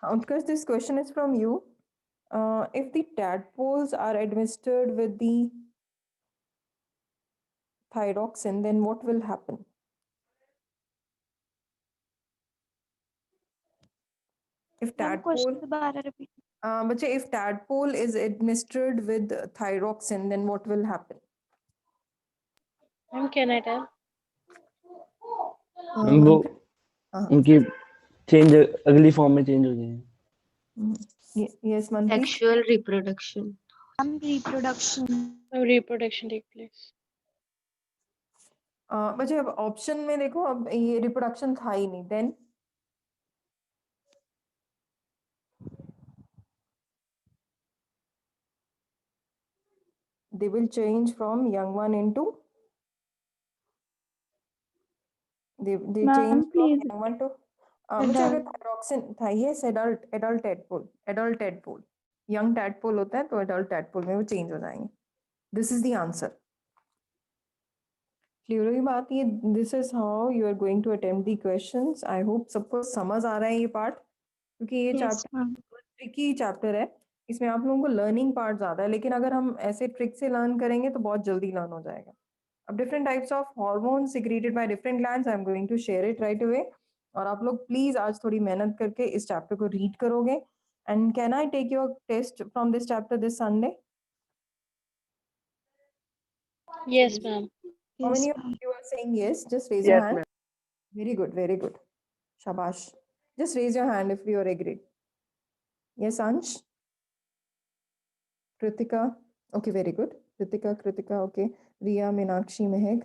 Utkarsh, this question is from you. If the tadpoles are administered with the thyroxine, then what will happen? If tadpole, बच्चे, if tadpole is administered with thyroxine, then what will happen? Ma'am can I tell? Ma'am वो हाँ. उनकी change अगली form में change हो जाएंगे. Yes, Manpreet. Sexual reproduction. Reproduction take place. बच्चे अब ऑप्शन में देखो, अब ये रिप्रोडक्शन था ही नहीं. Then they will change from young one into they Ma'am, change from please. young one to बच्चे अगर थायरॉक्सिन था, yes, adult tadpole, young tadpole होता है तो adult tadpole में वो चेंज हो जाएंगे. This is the answer. Clear हुई बात? ये this is how you are going to attempt the questions. I hope सबको समझ आ रहा है ये पार्ट, क्योंकि ये चैप्टर ट्रिकी चैप्टर है. इसमें आप लोगों को लर्निंग पार्ट ज़्यादा है, लेकिन अगर हम ऐसे ट्रिक से लर्न करेंगे तो बहुत जल्दी लर्न हो जाएगा. अब different types of hormones secreted by different glands, I am going to share it right away. और आप लोग प्लीज आज थोड़ी मेहनत करके इस चैप्टर को रीड करोगे. And can I take your test from this chapter this Sunday? Yes ma'am. How many of you are saying yes? Just raise your Yes, hand. ma'am. Very good, very good. Shabash. Just raise your hand if you are agreed. Yes, Ansh? Kritika? Okay, very good. Kritika, okay. Riya, Meenakshi, Mehek.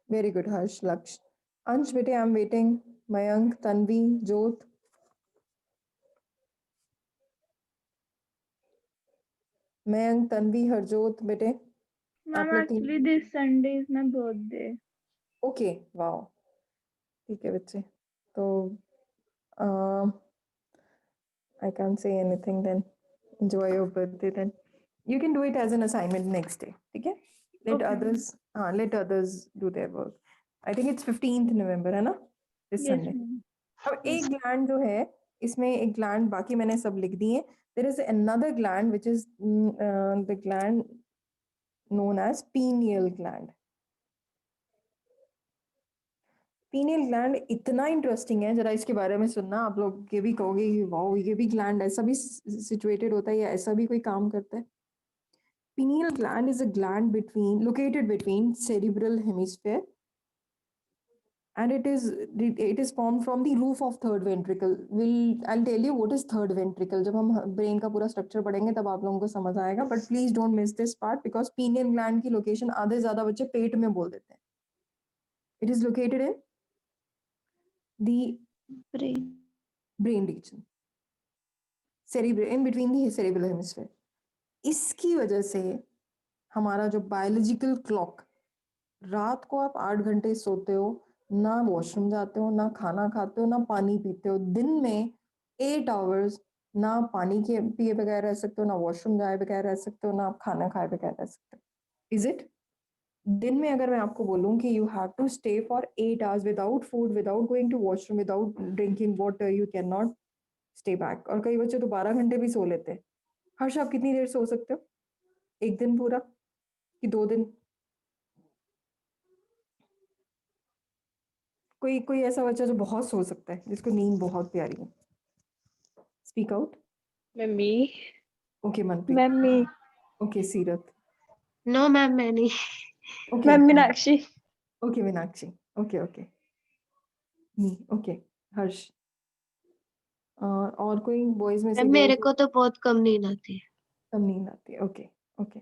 Very good, Harsh, Laksh. Ansh, bete, I'm waiting. Mayank, Tanvi, Jyot. Mayank, Tanvi, Harjot, bete. Ma'am आप लोग तीन actually this Sunday is my birthday. Okay wow ठीक है बच्चे तो I can say anything then enjoy your birthday then you can do it as an assignment next day ठीक है let Okay. Others हाँ let others do their work I think it's 15th November है ना this Yes, Sunday ma'am. अब एक gland जो है इसमें एक ग्लैंड बाकी मैंने सब लिख दिए there is another gland which is the gland known as pineal gland. Pineal gland इतना इंटरेस्टिंग है जरा इसके बारे में सुनना आप लोग ये भी कहोगे कि वाओ ये भी ग्लैंड ऐसा भी सिचुएटेड होता है या ऐसा भी कोई काम करता है pineal gland is a gland located between cerebral hemisphere and it is formed from the roof of third ventricle I'll tell you what is third ventricle जब हम ब्रेन का पूरा स्ट्रक्चर पढ़ेंगे तब आप लोगों को समझ आएगा but please don't miss this part because pineal gland की लोकेशन आधे ज्यादा बच्चे पेट में बोल देते हैं it is located in the brain region cerebral in between the cerebral hemisphere इसकी वजह से हमारा जो बायोलॉजिकल क्लॉक रात को आप 8 घंटे सोते हो ना वॉशरूम जाते हो ना खाना खाते हो ना पानी पीते हो दिन में 8 आवर्स ना पानी के पिए बगैर रह सकते हो ना वॉशरूम जाए बगैर रह सकते हो ना आप खाना खाए बगैर रह सकते हो इज इट दिन में अगर मैं आपको बोलूं कि you have to stay for 8 hours without food without going to washroom without drinking water you can not stay back और कई बच्चे तो 12 घंटे भी सो लेते हैं हर्ष आप कितनी देर सो सकते हो एक दिन पूरा कि 2 दिन कोई कोई ऐसा बच्चा जो बहुत सो सकता है जिसको नींद बहुत प्यारी है speak out mummy okay Manpreet mummy okay Seerat no ma'am मैं नहीं. Okay mummy Meenakshi okay Meenakshi okay okay नी ओके हर्ष और कोई बॉयज में से मैम मेरे girls को तो बहुत कम नींद आती है. कम नींद आती है ओके ओके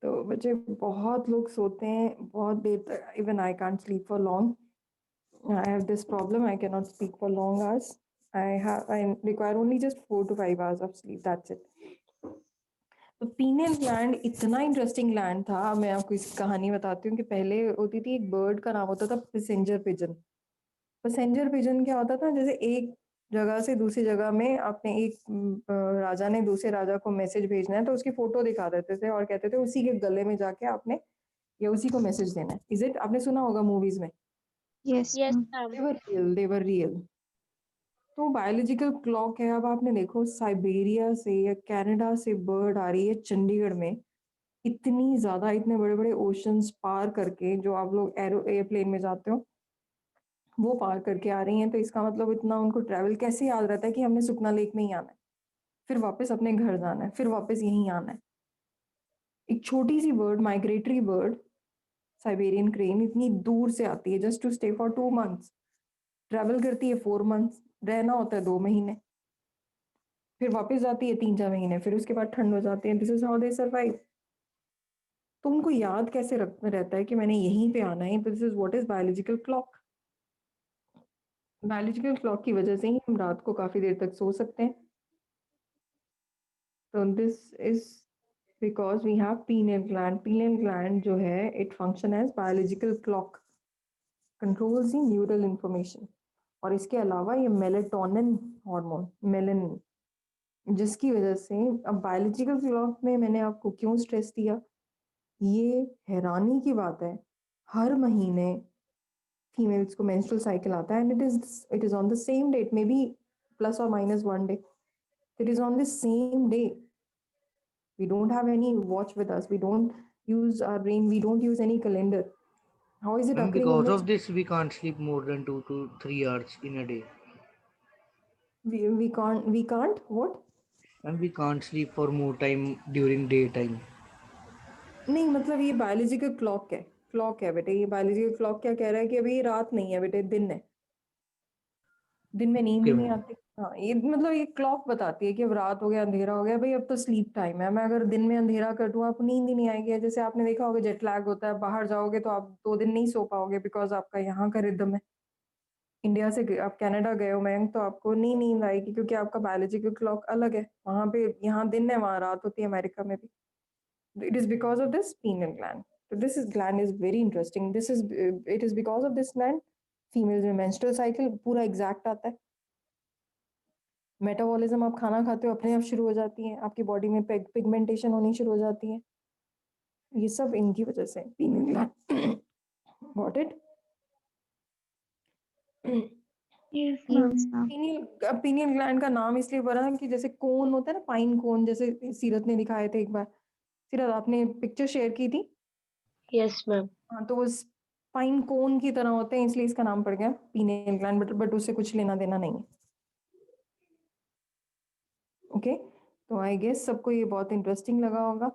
तो बच्चे बहुत लोग सोते हैं बहुत देर तक even I can't sleep for long I have this problem I can not speak for long hours I require only just 4 to 5 hours of sleep that's it तो पीनियल ग्लैंड इतना इंटरेस्टिंग ग्लैंड था मैं आपको इसकी कहानी बताती हूँ कि पहले होती थी एक बर्ड का नाम होता था पैसेंजर पिजन पैसेंजर पिजन क्या होता था जैसे एक जगह से दूसरी जगह में आपने एक राजा ने दूसरे राजा को मैसेज भेजना है तो उसकी फोटो दिखा देते थे और कहते थे उसी के गले में जाके आपने या उसी को मैसेज देना है इज इट आपने सुना होगा मूवीज में Yes, yes ma'am. Ma'am they were real तो बायोलॉजिकल क्लॉक है अब आपने देखो साइबेरिया से या कनाडा से बर्ड आ रही है चंडीगढ़ में इतनी ज्यादा इतने बड़े बड़े ओशंस पार करके जो आप लोग एयरप्लेन में जाते हो वो पार करके आ रही हैं तो इसका मतलब इतना उनको ट्रैवल कैसे याद रहता है कि हमने सुखना लेक में ही आना है फिर वापस अपने घर जाना है फिर वापस यहीं आना है एक छोटी सी bird migratory bird Siberian crane इतनी दूर से आती है just to stay for 2 months travel करती है 4 months रहना होता है 2 महीने फिर वापस जाती है 3-4 महीने फिर उसके बाद ठंड हो जाती है this is how they survive तो उनको याद कैसे रखना रहता है कि मैंने यहीं पे आना है this is what is biological clock biological clock की वजह से ही हम रात को काफी देर तक सो सकते हैं तो this is because we have pineal gland जो है it function as biological clock controls the neural information और इसके अलावा ये मेलेटोनिन हार्मोन मेलेनिन जिसकी वजह से अब बायोलॉजिकल क्लॉक में मैंने आपको क्यों स्ट्रेस दिया ये हैरानी की बात है हर महीने फीमेल्स को मेंस्ट्रुअल साइकिल आता है and it is on the same date maybe plus और minus 1 day it is on the same day we don't have any watch with us we don't use our brain we don't use any calendar how is it And occurring in because the of this, we can't sleep more than 2 to 3 hours in a day. we can't what And we can't sleep for more time during daytime. नहीं मतलब ये biological clock है clock है बेटे, ये biological clock क्या कह रहा है कि अभी रात नहीं है बेटे, दिन है। दिन में नींद ही Okay, नहीं ma'am. आती। हाँ, ये मतलब ये क्लॉक बताती है कि अब रात हो गया, अंधेरा हो गया भाई, अब तो स्लीप टाइम है। मैं अगर दिन में अंधेरा कर दूं आपको नींद ही नहीं आएगी। जैसे आपने देखा होगा जेट लैग होता है, बाहर जाओगे तो आप 2 दिन नहीं सो पाओगे बिकॉज आपका यहाँ का रिदम है। इंडिया से आप कनाडा गए हो मैम तो आपको नींद आएगी क्योंकि आपका बायोलॉजिकल क्लॉक अलग है। वहाँ पे यहाँ दिन है, वहाँ रात होती है, अमेरिका में भी। It is because of this pineal gland. तो this is gland is very interesting. This is it is because of this gland female में मेंस्ट्रुअल साइकिल पूरा एग्जैक्ट आता है। मेटाबॉलिज्म, आप खाना खाते हो अपने आप शुरू हो जाती है, आपकी बॉडी में पिगमेंटेशन होनी शुरू हो जाती है। ये सब इनकी वजह से pineal gland. Got it? Yes, Yes, ma'am. ma'am. Pineal gland का नाम इसलिए पड़ा कि जैसे कोन होता है ना, पाइन कोन, जैसे सीरत ने दिखाए थे एक बार। सीरत आपने पिक्चर शेयर की थी। Yes ma'am. हाँ, तो वो पाइन कोन की तरह होते हैं, इसलिए इसका नाम पड़ गया पीनियल ग्लैंड, बट उससे कुछ लेना देना नहीं है। ओके, तो आई गेस सबको ये बहुत इंटरेस्टिंग लगा होगा।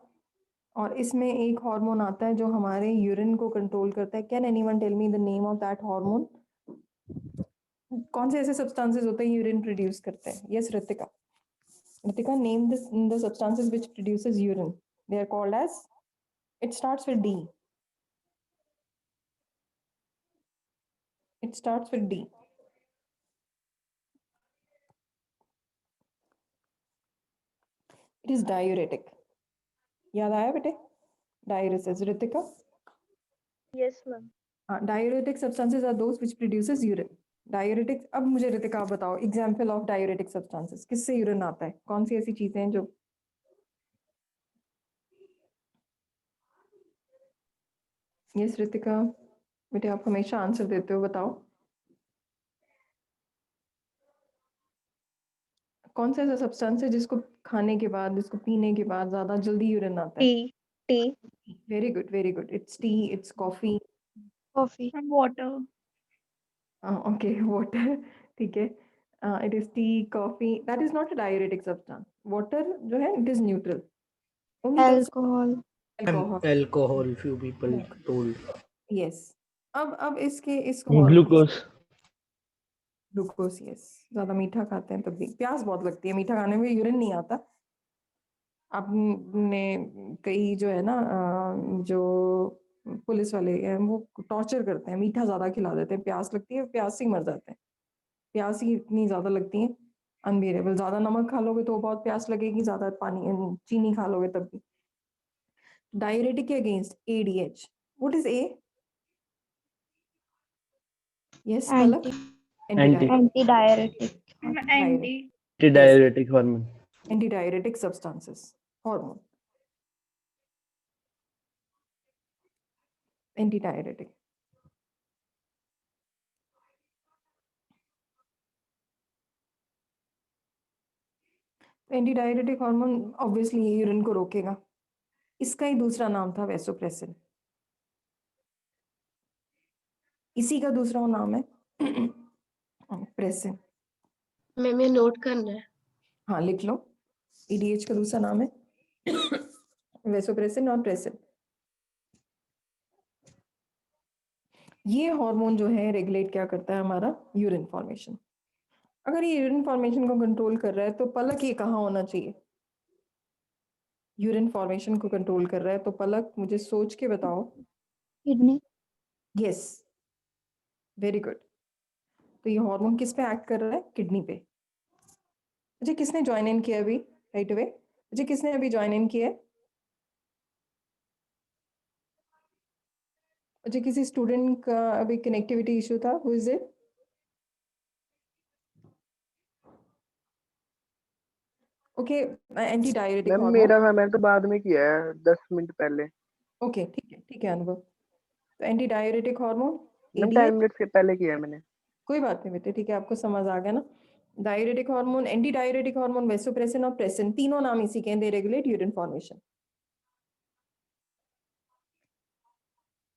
और इसमें एक हार्मोन आता है जो हमारे यूरिन को कंट्रोल करता है। Can anyone tell me the name of that hormone? कौन से ऐसे सब्सटेंसेस होते हैं यूरिन प्रोड्यूस करते हैं? Yes Ritika. Ritika, name the substances which produces urine. They are called as, it starts with D. It starts with D. It is diuretic. याद आया बेटे? Diuresis. Ritika? Yes, ma'am. Diuretic substances are those which produces urine. Diuretic, अब मुझे रितिका आप बताओ example of diuretic substances, किससे urine आता है? कौन सी ऐसी चीजें हैं जो? यस रितिका, बेटे आप हमेशा आंसर देते हो, बताओ कौन सा ऐसा सब्सटेंस है जिसको खाने के बाद, जिसको पीने के बाद ज्यादा जल्दी यूरिन आता है? Tea. Tea. Very good, very good. It's T, it's coffee. Coffee. And water. Okay, water, ठीक है। It is T, coffee, that is not a diuretic substance. Water जो है it is neutral, only Alcohol. Alcohol. Alcohol, few people told. Yes, अब इसको glucose. Glucose, yes. ज्यादा मीठा खाते हैं तब भी प्यास बहुत लगती है, मीठा खाने में यूरिन नहीं आता। आपने कई जो है ना जो पुलिस वाले हैं वो टॉर्चर करते हैं, मीठा ज्यादा खिला देते हैं, प्यास लगती है, प्यास से ही मर जाते हैं। प्यास ही इतनी ज्यादा लगती है, अनबियरेबल। ज्यादा नमक खा लोगे तो बहुत प्यास लगेगी, ज्यादा पानी चीनी खा लोगे तब भी। डायरेटिक के against ADH, what is A? Yes Palak? Anti Anti-diuretic. Anti. diuretic hormone. Anti diuretic substances, hormone, anti diuretic. Anti diuretic hormone obviously urine को रोकेगा। इसका ही दूसरा नाम था वैसोप्रेसिन, इसी का दूसरा नाम है प्रेसिन। मैम ये नोट करना है। हाँ लिख लो, EDH का दूसरा नाम है वैसोप्रेसिन और प्रेसिन। ये हार्मोन जो है रेगुलेट क्या करता है? हमारा यूरिन फॉर्मेशन। अगर ये यूरिन फॉर्मेशन को कंट्रोल कर रहा है तो पलक ये कहाँ होना चाहिए? यूरिन फॉर्मेशन को कंट्रोल कर रहा है तो पलक मुझे सोच के बताओ। Kidney. Yes, very good. तो ये हार्मोन किस पे एक्ट कर रहा है? किडनी पे। मुझे किसने ज्वाइन इन किया अभी? राइट अवे मुझे किसने अभी ज्वाइन इन किया है? मुझे किसी स्टूडेंट का अभी कनेक्टिविटी इशू था, who is it? Okay, anti diuretic ma'am hormone. मेरा मैंने तो बाद में किया है 10 मिनट पहले। ओके ठीक है अनुभव। तो anti diuretic hormone ma'am ADH, 10 minute से पहले किया है मैंने। कोई बात नहीं बेटे, ठीक है, आपको समझ आ गया ना। Diuretic hormone, anti diuretic hormone, vasopressin और प्रेसिन, तीनों नाम इसी के हैं, दे रेगुलेट यूरिन फॉर्मेशन।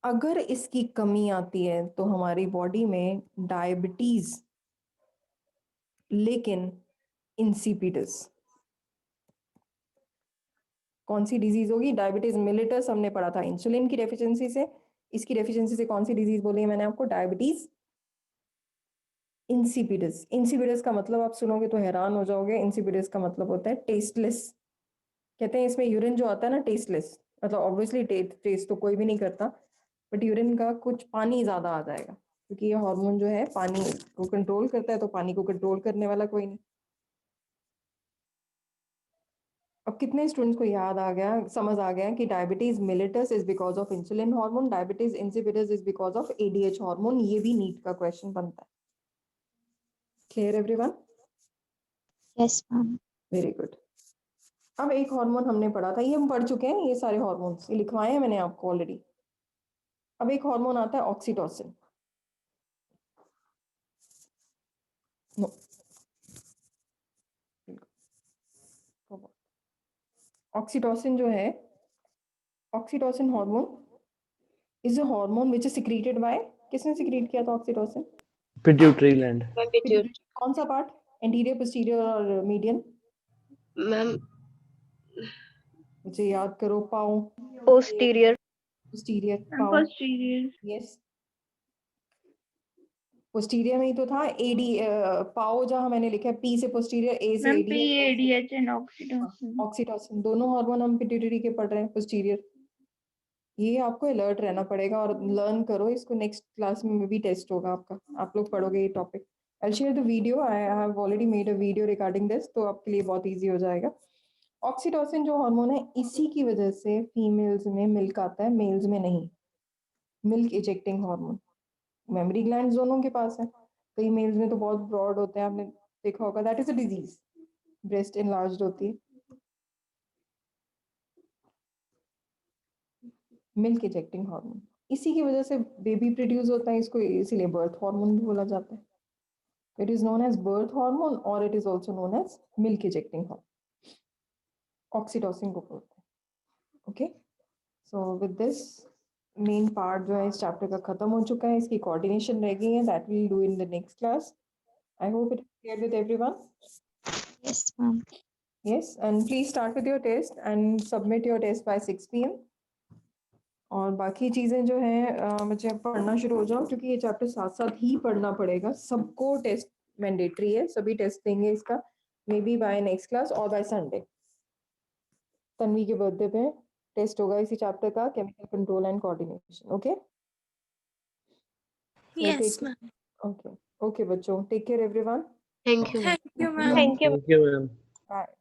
अगर इसकी कमी आती है तो हमारी बॉडी में डायबिटीज, लेकिन इंसिपिडस, कौन सी डिजीज होगी? डायबिटीज मिलिटस हमने पढ़ा था, इंसुलिन की डेफिशिएंसी से इसकी डेफिशिएंसी से कौन सी डिजीज बोली है मैंने आपको? Diabetes insipidus. इंसिपिडस का मतलब आप सुनोगे तो हैरान हो जाओगे। इंसिपिडस का मतलब होता है टेस्टलेस। कहते हैं इसमें यूरिन जो आता है ना टेस्टलेस, मतलब ऑब्वियसली टेस्ट तो कोई भी नहीं करता, बट यूरिन का कुछ पानी ज्यादा आ जाएगा, क्योंकि ये हार्मोन जो है पानी को कंट्रोल करता है, तो पानी को कंट्रोल करने वाला कोई नहीं। अब कितने स्टूडेंट्स को याद आ गया, समझ आ गया कि diabetes मिलिटस is because of insulin hormone, diabetes insipidus is because of ADH hormone. ये भी नीट का क्वेश्चन बनता है। Clear everyone? Yes ma'am. Very good. अब एक हार्मोन हमने पढ़ा था, ये हम पढ़ चुके हैं, ये सारे हार्मोन्स ये लिखवाए हैं मैंने आपको ऑलरेडी। अब एक हार्मोन आता है ऑक्सीटोसिन। नो, ऑक्सीटोसिन जो है, oxytocin hormone is a hormone which is secreted by, किसने सिक्रीट किया था ऑक्सीटोसिन? Pituitary gland. कौन सा पार्ट? एंटीरियर, पोस्टीरियर और मीडियन? मैम मुझे याद करो। पाओ, पोस्टीरियर। पोस्टीरियर, पाओ, posterior यस पोस्टीरियर में ही तो था। एडी पाओ जहां मैंने लिखा है पी से पोस्टीरियर, ए से मैम एडी, PADH एंड ऑक्सीटोसिन। ऑक्सीटोसिन, दोनों हार्मोन हम पिट्यूटरी के पढ़ रहे हैं, पोस्टीरियर। ये आपको अलर्ट रहना पड़ेगा और लर्न करो इसको। नेक्स्ट क्लास में भी टेस्ट होगा आपका, आप लोग पढ़ोगे ये topic. I share the video, I have already made a video regarding this, तो आपके लिए बहुत इजी हो जाएगा। ऑक्सीटोसिन जो हार्मोन है, इसी की वजह से फीमेल्स में मिल्क आता है, मेल्स में नहीं। Milk ejecting hormone, memory gland दोनों के पास है, कई मेल्स में तो बहुत ब्रॉड होते हैं, आपने देखा होगा। That is a disease, breast enlarged होती है। मिल्क इजेक्टिंग हार्मोन, इसी की वजह से बेबी प्रोड्यूस होता है, इसको इसीलिए बर्थ हार्मोन भी बोला जाता है। It is known as birth hormone और it is also known as milk ejecting hormone, oxytocin को बोलते हैं। Okay, so with this main part जो है इस चैप्टर का खत्म हो चुका है, इसकी कोऑर्डिनेशन रह गई है, that will do in the next class. I hope it clear with everyone. Yes ma'am. Yes, and please start with your test and submit your test by 6 p.m. और बाकी चीज़ें जो हैं मुझे अब पढ़ना शुरू हो जाओ, क्योंकि ये चैप्टर साथ साथ ही पढ़ना पड़ेगा। सबको टेस्ट मैंडेटरी है, सभी टेस्ट देंगे इसका, maybe by next class और बाय संडे। तन्वी के बर्थडे पे टेस्ट होगा इसी चैप्टर का, chemical control and coordination. Okay, yes ma'am. Okay okay बच्चों, take care everyone. Thank you. Thank you ma'am. Thank you. Thank you ma'am. Bye.